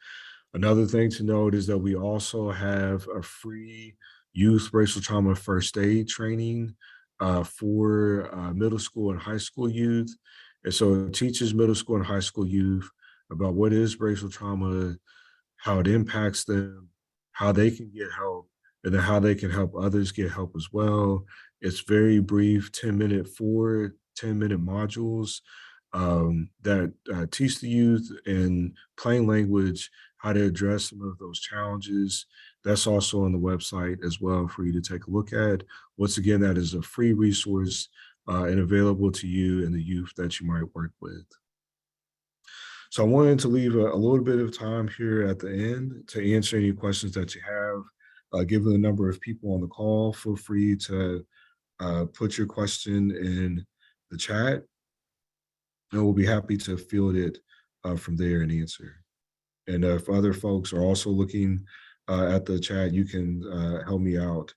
B: Another thing to note is that we also have a free youth racial trauma first aid training for middle school and high school youth. And so it teaches middle school and high school youth about what is racial trauma, how it impacts them, how they can get help, and then how they can help others get help as well. It's very brief, 10-minute, 10-minute modules that teach the youth in plain language how to address some of those challenges. That's also on the website as well for you to take a look at. Once again, that is a free resource and available to you and the youth that you might work with. So I wanted to leave a little bit of time here at the end to answer any questions that you have. Given the number of people on the call, feel free to put your question in the chat, and we'll be happy to field it from there and answer. And if other folks are also looking at the chat, you can help me out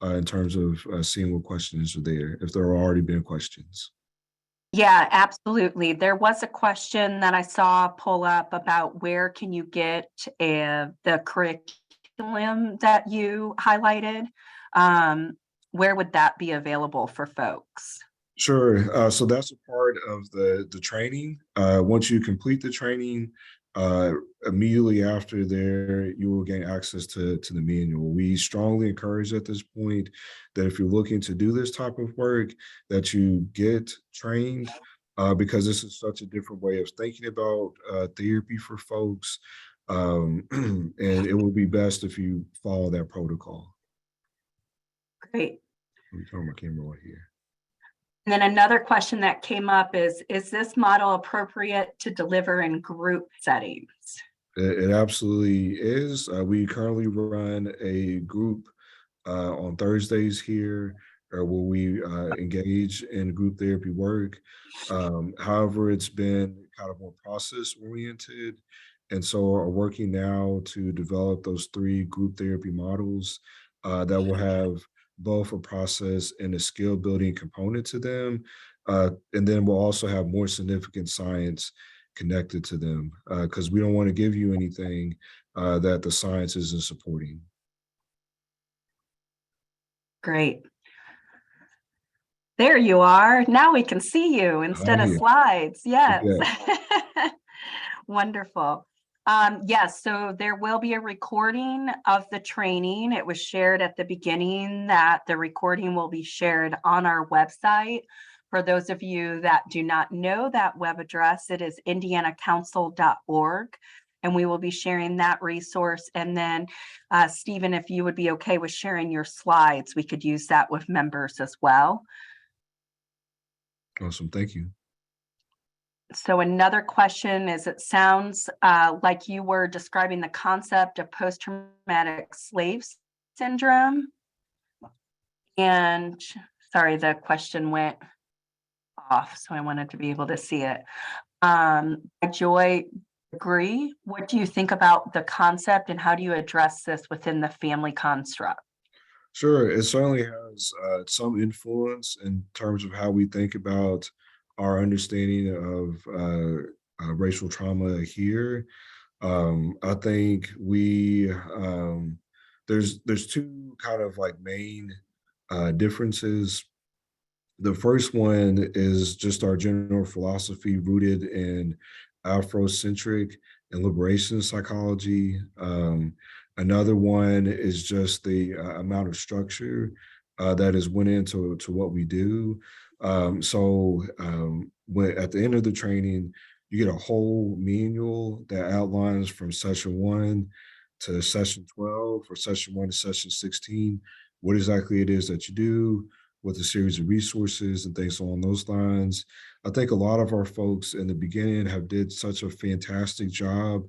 B: in terms of seeing what questions are there, if there have already been questions.
A: Yeah, absolutely. There was a question that I saw pull up about where can you get the curriculum that you highlighted? Where would that be available for folks?
B: Sure. So that's a part of the training. Once you complete the training, uh, immediately after there, you will gain access to the manual. We strongly encourage at this point that if you're looking to do this type of work, that you get trained because this is such a different way of thinking about therapy for folks. And it will be best if you follow that protocol.
A: Great.
B: Let me turn my camera on here.
A: And then another question that came up is this model appropriate to deliver in group settings?
B: It absolutely is. We currently run a group on Thursdays here where we engage in group therapy work. However, it's been kind of more process oriented. And so are working now to develop those 3 group therapy models that will have both a process and a skill building component to them. And then we'll also have more significant science connected to them because we don't want to give you anything that the science isn't supporting.
A: Great. There you are. Now we can see you instead
B: I'm
A: of
B: here.
A: slides. Yes.
B: Yeah.
A: Wonderful. Yes, so there will be a recording of the training. It was shared at the beginning that the recording will be shared on our website. For those of you that do not know that web address, it is indianacouncil.org. And we will be sharing that resource. And then, Stephen, if you would be okay with sharing your slides, we could use that with members as well.
B: Awesome. Thank you.
A: So another question is, it sounds like you were describing the concept of post-traumatic slave syndrome. And sorry, the question went off, so I wanted to be able to see it. Joy, agree. What do you think about the concept and how do you address this within the family construct?
B: Sure. It certainly has some influence in terms of how we think about our understanding of racial trauma here. I think there's 2 kind of like main differences. The first one is just our general philosophy rooted in Afrocentric and liberation psychology. Another one is just the amount of structure that is went into what we do. When at the end of the training, you get a whole manual that outlines from session 1 to session 12 or session 1 to session 16 what exactly it is that you do with a series of resources and things along those lines. I think a lot of our folks in the beginning have did such a fantastic job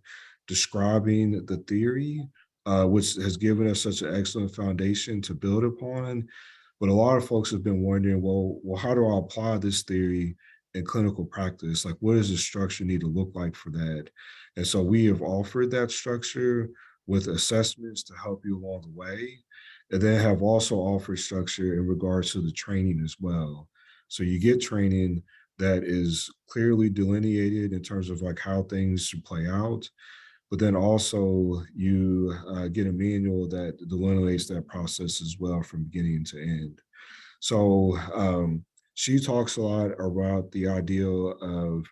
B: describing the theory, which has given us such an excellent foundation to build upon. But a lot of folks have been wondering, well, how do I apply this theory in clinical practice? Like, what does the structure need to look like for that? And so we have offered that structure with assessments to help you along the way, and then have also offered structure in regards to the training as well. So you get training that is clearly delineated in terms of like how things should play out, but then also you get a manual that delineates that process as well from beginning to end. So she talks a lot about the idea of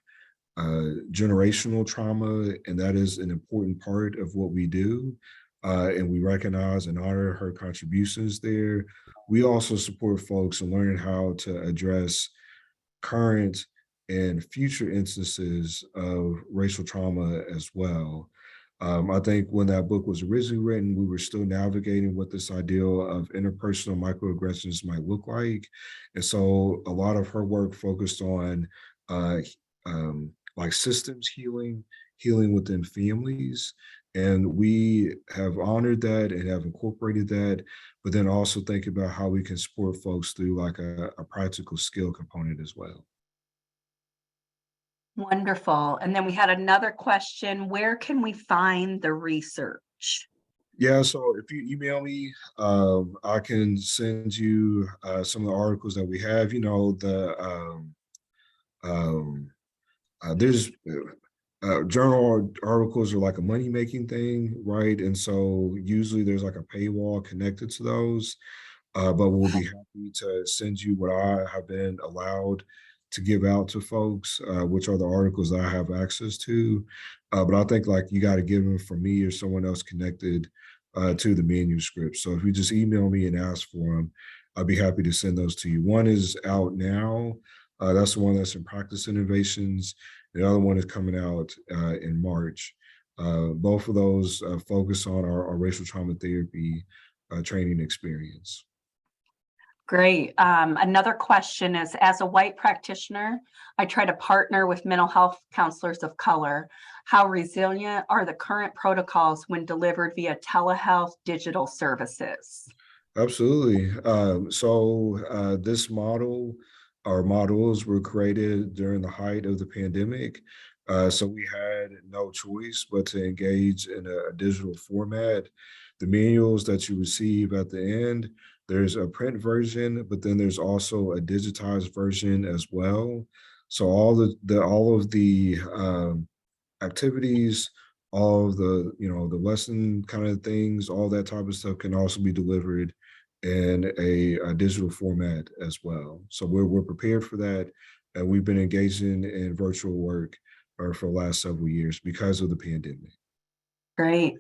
B: generational trauma, and that is an important part of what we do. And we recognize and honor her contributions there. We also support folks in learning how to address current and future instances of racial trauma as well. I think when that book was originally written, we were still navigating what this ideal of interpersonal microaggressions might look like. And so a lot of her work focused on uh, like systems healing, healing within families. And we have honored that and have incorporated that, but then also think about how we can support folks through like a practical skill component as well.
A: Wonderful. And then we had another question, where can we find the research?
B: Yeah, so if you email me, I can send you some of the articles that we have. You know, um, there's journal articles are like a money making thing, right? And so usually there's like a paywall connected to those. But we'll be happy to send you what I have been allowed to give out to folks, which are the articles that I have access to. But I think like you got to give them from me or someone else connected to the manuscript. So if you just email me and ask for them, I'd be happy to send those to you. One is out now. That's the one that's in Practice Innovations. The other one is coming out in March. Both of those focus on our racial trauma therapy training experience.
A: Great. Another question is, as a white practitioner, I try to partner with mental health counselors of color. How resilient are the current protocols when delivered via telehealth digital services?
B: Absolutely. This model, our models were created during the height of the pandemic. So we had no choice but to engage in a digital format. The manuals that you receive at the end, there's a print version, but then there's also a digitized version as well. So all of the activities, all of the the lesson kind of things, all that type of stuff can also be delivered in a digital format as well. So we're prepared for that, and we've been engaging in virtual work for the last several years because of the pandemic.
A: Great.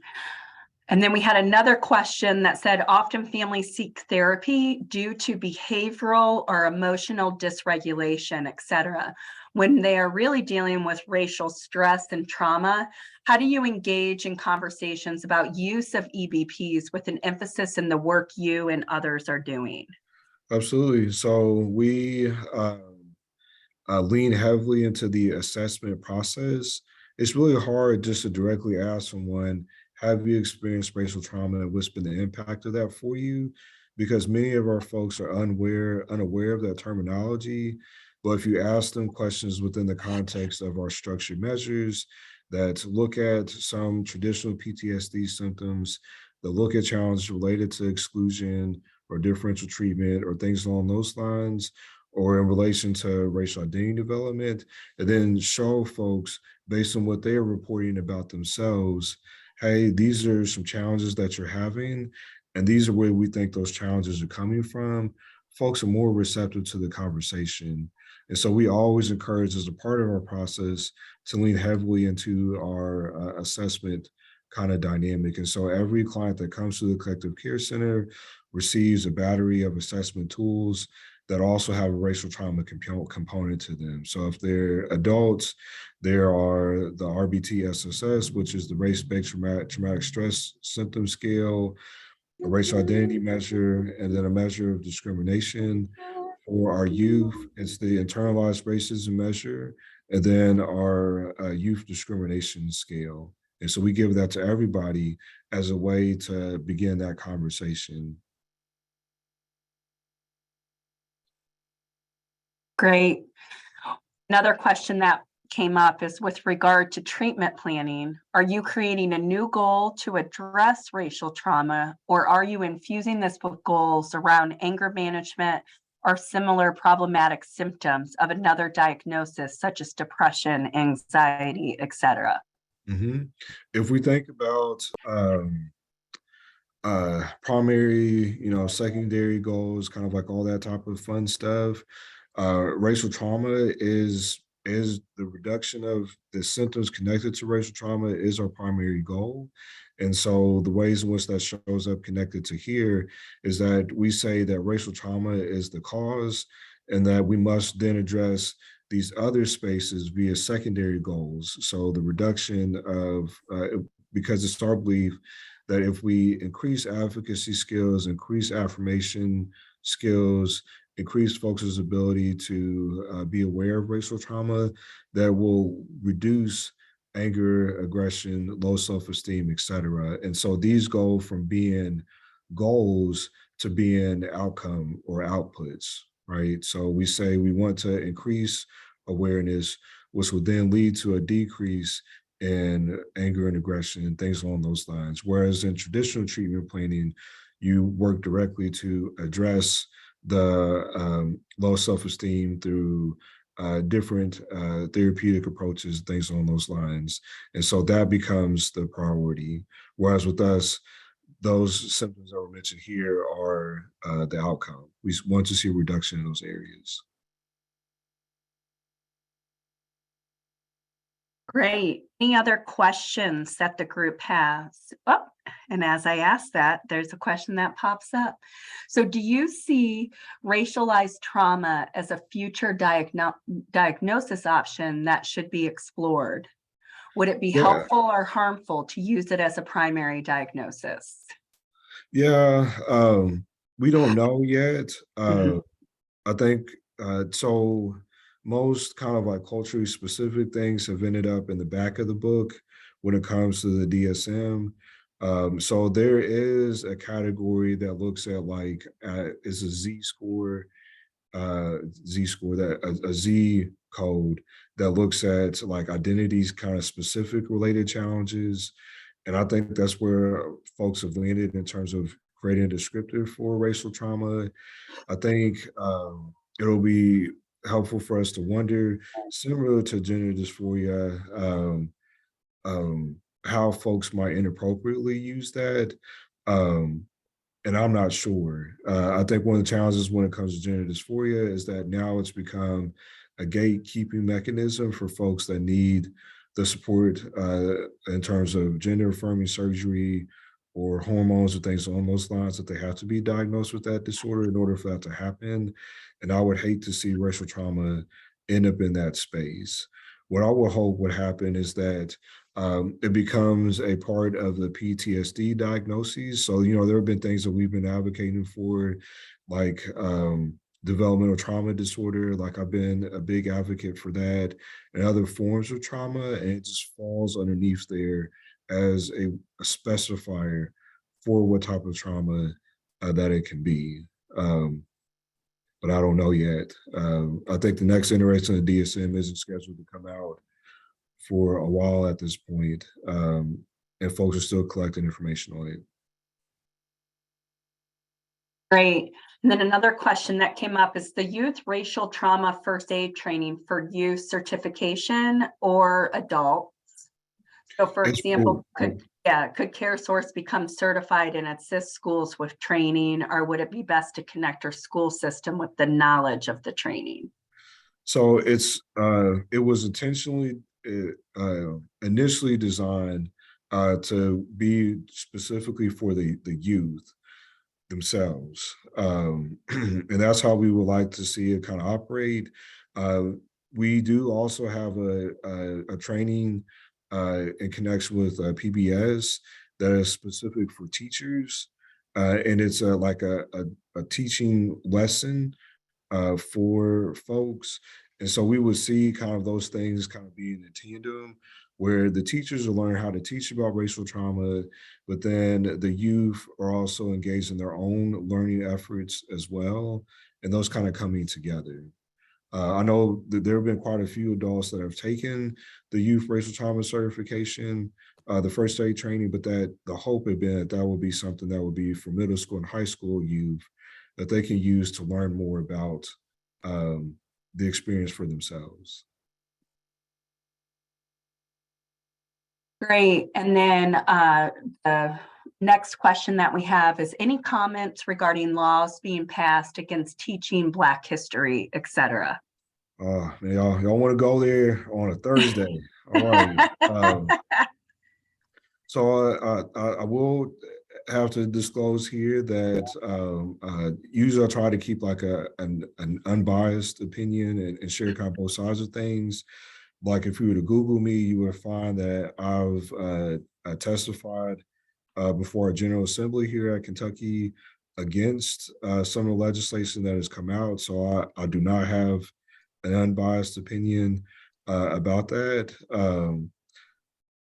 A: And then we had another question that said, often families seek therapy due to behavioral or emotional dysregulation, et cetera. When they are really dealing with racial stress and trauma, how do you engage in conversations about use of EBPs with an emphasis in the work you and others are doing?
B: Absolutely. So we lean heavily into the assessment process. It's really hard just to directly ask someone, have you experienced racial trauma and what's been the impact of that for you? Because many of our folks are unaware of that terminology. But if you ask them questions within the context of our structured measures that look at some traditional PTSD symptoms, that look at challenges related to exclusion or differential treatment or things along those lines, or in relation to racial identity development, and then show folks based on what they're reporting about themselves, hey, these are some challenges that you're having, and these are where we think those challenges are coming from. Folks are more receptive to the conversation. And so we always encourage, as a part of our process, to lean heavily into our assessment kind of dynamic. And so every client that comes to the Collective Care Center receives a battery of assessment tools that also have a racial trauma component to them. So if they're adults, there are the RBT-SSS, which is the race-based traumatic stress symptom scale, a racial identity measure, and then a measure of discrimination. For our youth, it's the internalized racism measure, and then our youth discrimination scale. And so we give that to everybody as a way to begin that conversation.
A: Great. Another question that came up is with regard to treatment planning. Are you creating a new goal to address racial trauma, or are you infusing this with goals around anger management or similar problematic symptoms of another diagnosis, such as depression, anxiety, etc.?
B: Mhm. If we think about primary, secondary goals, kind of like all that type of fun stuff, racial trauma is the reduction of the symptoms connected to racial trauma is our primary goal. And so the ways in which that shows up connected to here is that we say that racial trauma is the cause and that we must then address these other spaces via secondary goals. So the reduction of, because it's our belief that if we increase advocacy skills, increase affirmation skills, increase folks' ability to be aware of racial trauma, that will reduce anger, aggression, low self-esteem, et cetera. And so these go from being goals to being outcome or outputs, right? So we say we want to increase awareness, which will then lead to a decrease in anger and aggression and things along those lines. Whereas in traditional treatment planning, you work directly to address the low self-esteem through different therapeutic approaches, things along those lines. And so that becomes the priority. Whereas with us, those symptoms that were mentioned here are the outcome. We want to see a reduction in those areas.
A: Great. Any other questions that the group has? Oh, and as I ask that, there's a question that pops up. So do you see racialized trauma as a future diagnosis option that should be explored? Would it be
B: Yeah,
A: helpful or harmful to use it as a primary diagnosis?
B: yeah. We don't know yet.
A: Mhm.
B: I think so. Most kind of like culturally specific things have ended up in the back of the book when it comes to the DSM. So there is a category that looks at like is a Z score that a Z code that looks at like identities kind of specific related challenges. And I think that's where folks have landed in terms of creating a descriptor for racial trauma. I think it'll be helpful for us to wonder, similar to gender dysphoria, how folks might inappropriately use that. Um, and I'm not sure. I think one of the challenges when it comes to gender dysphoria is that now it's become a gatekeeping mechanism for folks that need the support in terms of gender affirming surgery or hormones or things along those lines, that they have to be diagnosed with that disorder in order for that to happen. And I would hate to see racial trauma end up in that space. What I would hope would happen is that it becomes a part of the PTSD diagnoses. So, there have been things that we've been advocating for, like developmental trauma disorder. Like I've been a big advocate for that and other forms of trauma, and it just falls underneath there as a specifier for what type of trauma that it can be. Um, but I don't know yet. I think the next iteration of the DSM isn't scheduled to come out for a while at this point, and folks are still collecting information on it.
A: Great. And then another question that came up is the youth racial trauma first aid training for youth certification or adults? So for
B: It's for,
A: example, could CareSource become certified and assist schools with training, or would it be best to connect our school system with the knowledge of the training?
B: so it was intentionally initially designed to be specifically for the youth themselves. And that's how we would like to see it kind of operate. Uh, we do also have a training in connection with PBS that is specific for teachers. And it's like a teaching lesson for folks. And so we would see kind of those things kind of being in tandem. where the teachers are learning how to teach about racial trauma, but then the youth are also engaged in their own learning efforts as well, and those kind of coming together. I know that there have been quite a few adults that have taken the youth racial trauma certification, the first aid training, but that the hope had been that that would be something that would be for middle school and high school youth that they can use to learn more about um, the experience for themselves.
A: Great. And then the next question that we have is any comments regarding laws being passed against teaching Black history, et cetera?
B: Man, y'all want to go there on a Thursday? All right. So I will have to disclose here that usually I try to keep like an unbiased opinion and share kind of both sides of things. Like if you were to Google me, you would find that I've testified before a General Assembly here at Kentucky against some of the legislation that has come out. So I do not have an unbiased opinion about that.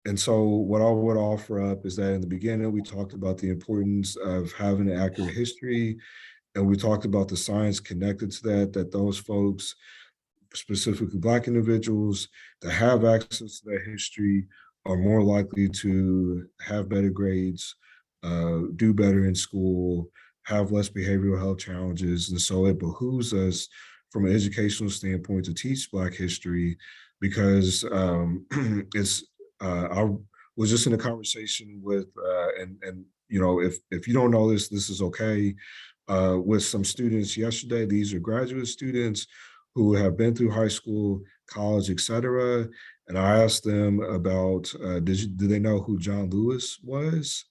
B: And so what I would offer up is that in the beginning, we talked about the importance of having an accurate history. And we talked about the science connected to that those folks, specifically Black individuals that have access to that history are more likely to have better grades, do better in school, have less behavioral health challenges. And so it behooves us from an educational standpoint to teach Black history because it's I was just in a conversation with and you know if you don't know this, this is okay. With some students yesterday. These are graduate students who have been through high school, college, etc. And I asked them about did they know who John Lewis was?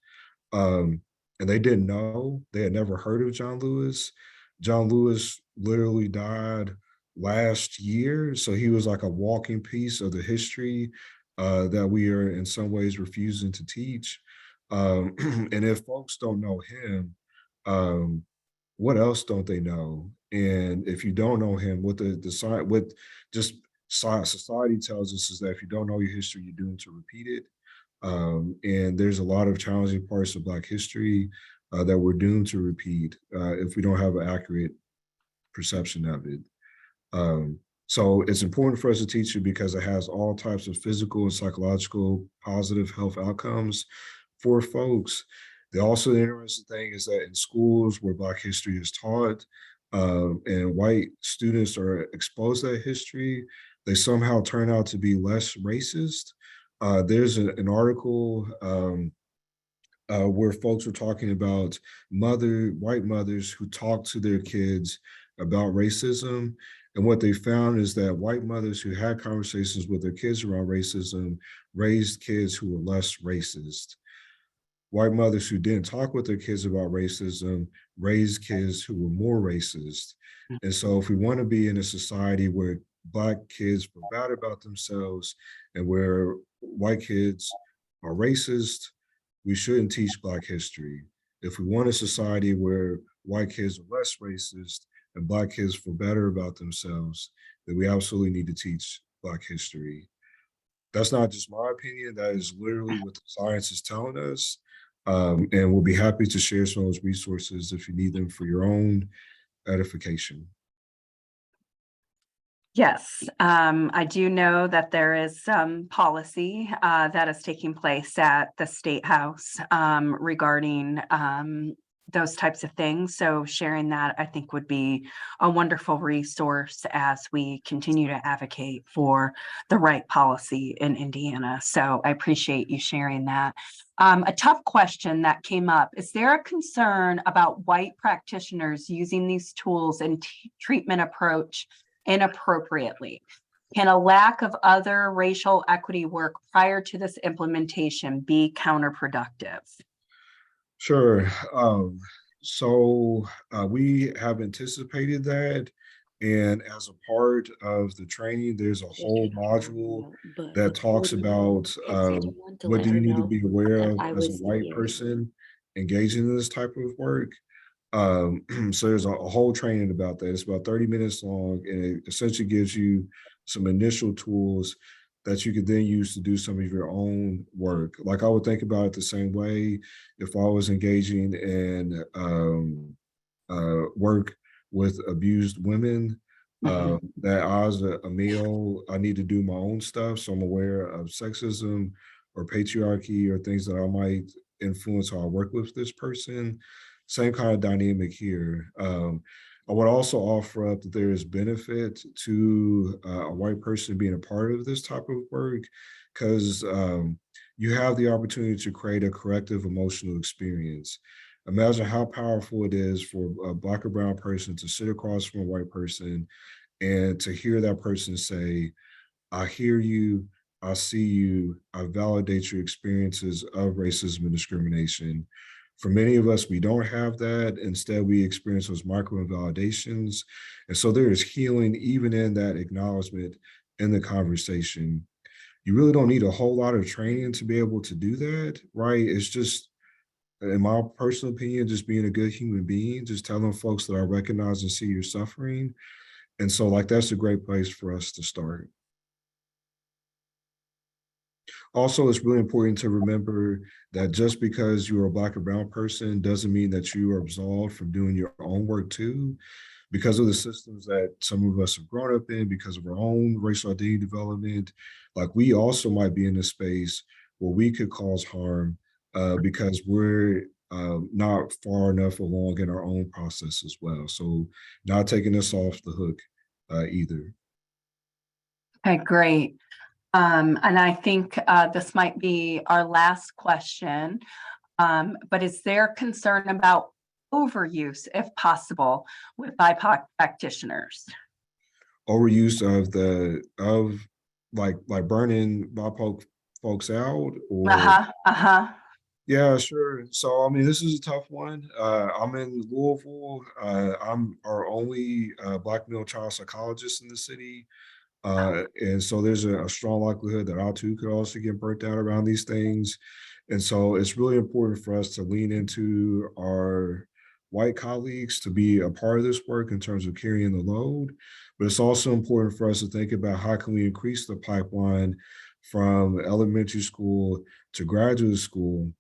B: Um, and they didn't know. They had never heard of John Lewis. John Lewis literally died last year, so he was like a walking piece of the history that we are in some ways refusing to teach. And if folks don't know him, um, what else don't they know? And if you don't know him, what just society tells us is that if you don't know your history, you're doomed to repeat it. And there's a lot of challenging parts of Black history that we're doomed to repeat if we don't have an accurate perception of it. So it's important for us to teach it because it has all types of physical and psychological positive health outcomes for folks. The interesting thing is that in schools where Black history is taught and white students are exposed to that history, they somehow turn out to be less racist. There's an article where folks were talking about white mothers who talk to their kids about racism. And what they found is that white mothers who had conversations with their kids around racism raised kids who were less racist. White mothers who didn't talk with their kids about racism raised kids who were more racist. And so if we want to be in a society where Black kids feel bad about themselves and where white kids are racist, we shouldn't teach Black history. If we want a society where white kids are less racist and Black kids feel better about themselves, then we absolutely need to teach Black history. That's not just my opinion, that is literally what the science is telling us. And we'll be happy to share some of those resources if you need them for your own edification.
A: Yes, I do know that there is some policy that is taking place at the State House regarding those types of things. So sharing that, I think, would be a wonderful resource as we continue to advocate for the right policy in Indiana. So I appreciate you sharing that. A tough question that came up, is there a concern about white practitioners using these tools and treatment approach inappropriately? Can a lack of other racial equity work prior to this implementation be counterproductive?
B: Sure. So we have anticipated that. And as a part of the training, there's a whole module that talks about what do you need to be aware of as a white person engaging in this type of work. So there's a whole training about that. It's about 30 minutes long, and it essentially gives you some initial tools that you could then use to do some of your own work. Like I would think about it the same way if I was engaging in work with abused women.
A: Mhm.
B: That as a male, I need to do my own stuff, so I'm aware of sexism or patriarchy or things that I might influence how I work with this person. Same kind of dynamic here. I would also offer up that there is benefit to a white person being a part of this type of work because you have the opportunity to create a corrective emotional experience. Imagine how powerful it is for a Black or brown person to sit across from a white person and to hear that person say, I hear you, I see you, I validate your experiences of racism and discrimination. For many of us, we don't have that. Instead, we experience those micro invalidations. And so there is healing even in that acknowledgement in the conversation. You really don't need a whole lot of training to be able to do that, right? It's just, in my personal opinion, just being a good human being, just telling folks that I recognize and see your suffering. And so, like, that's a great place for us to start. Also, it's really important to remember that just because you're a Black or brown person doesn't mean that you are absolved from doing your own work too. Because of the systems that some of us have grown up in, because of our own racial identity development, like we also might be in a space where we could cause harm because we're not far enough along in our own process as well. So, not taking us off the hook either.
A: Okay, great. And I think this might be our last question, but is there concern about overuse, if possible, with BIPOC practitioners?
B: Overuse of like burning BIPOC folks out or
A: Uh-huh, uh-huh.
B: yeah, sure. So I mean, this is a tough one. I'm in Louisville. I'm our only Black male child psychologist in the city. And so there's a strong likelihood that I too could also get burnt out around these things. And so it's really important for us to lean into our white colleagues to be a part of this work in terms of carrying the load. But it's also important for us to think about how can we increase the pipeline from elementary school to graduate school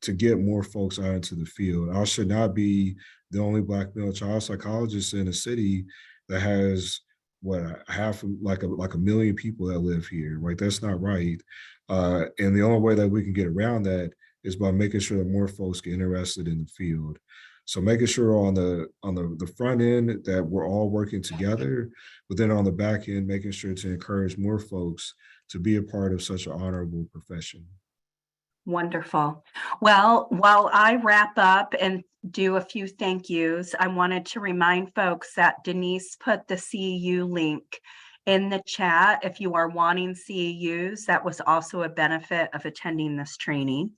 B: to get more folks out into the field. I should not be the only Black male child psychologist in a city that has what half like a million people that live here, right? That's not right. And the only way that we can get around that is by making sure that more folks get interested in the field. So making sure on the front end that we're all working together, but then on the back end, making sure to encourage more folks to be a part of such an honorable profession.
A: Wonderful. Well, while I wrap up and do a few thank yous, I wanted to remind folks that Denise put the CEU link in the chat. If you are wanting CEUs, that was also a benefit of attending this training.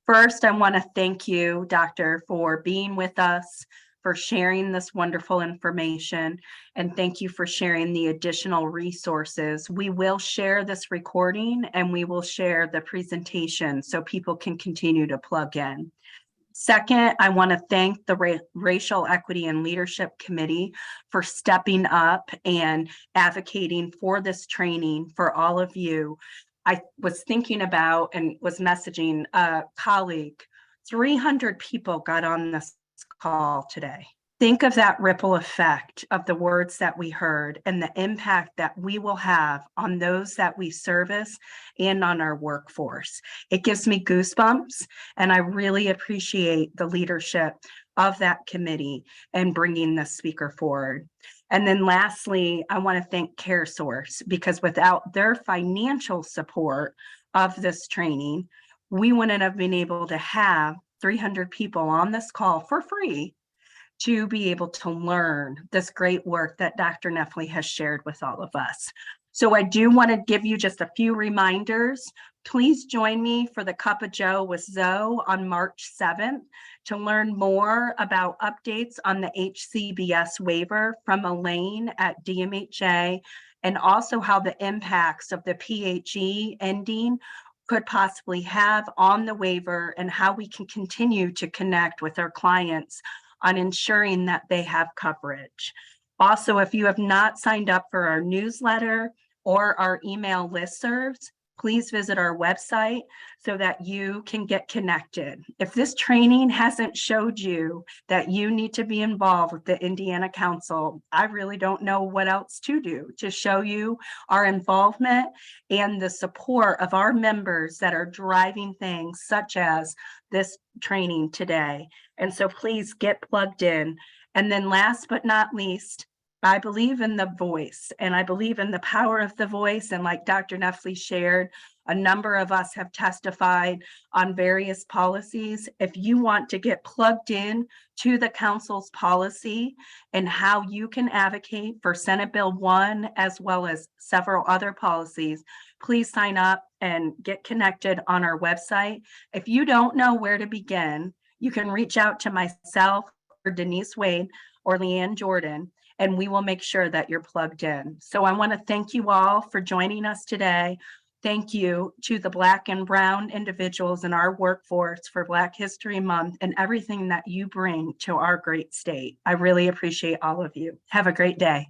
A: First, I want to thank you, Doctor, for being with us, for sharing this wonderful information, and thank you for sharing the additional resources. We will share this recording and we will share the presentation so people can continue to plug in. Second, I want to thank the Racial Equity and Leadership Committee for stepping up and advocating for this training for all of you. I was thinking about and was messaging a colleague, 300 people got on this call today. Think of that ripple effect of the words that we heard and the impact that we will have on those that we service and on our workforce. It gives me goosebumps, and I really appreciate the leadership of that committee and bringing the speaker forward. And then lastly, I want to thank CareSource, because without their financial support of this training, we wouldn't have been able to have 300 people on this call for free to be able to learn this great work that Dr. Neffley has shared with all of us. So I do want to give you just a few reminders. Please join me for the Cup of Joe with Zoe on March 7th to learn more about updates on the HCBS waiver from Elaine at DMHA, and also how the impacts of the PHE ending could possibly have on the waiver and how we can continue to connect with our clients on ensuring that they have coverage. Also, if you have not signed up for our newsletter or our email listservs, please visit our website so that you can get connected. If this training hasn't showed you that you need to be involved with the Indiana Council, I really don't know what else to do to show you our involvement and the support of our members that are driving things such as this training today. And so please get plugged in. And then last but not least, I believe in the voice and I believe in the power of the voice. And like Dr. Neffley shared, a number of us have testified on various policies. If you want to get plugged in to the council's policy and how you can advocate for Senate Bill 1 as well as several other policies, please sign up and get connected on our website. If you don't know where to begin, you can reach out to myself or Denise Wade or Leanne Jordan, and we will make sure that you're plugged in. So I want to thank you all for joining us today. Thank you to the Black and Brown individuals in our workforce for Black History Month and everything that you bring to our great state. I really appreciate all of you. Have a great day.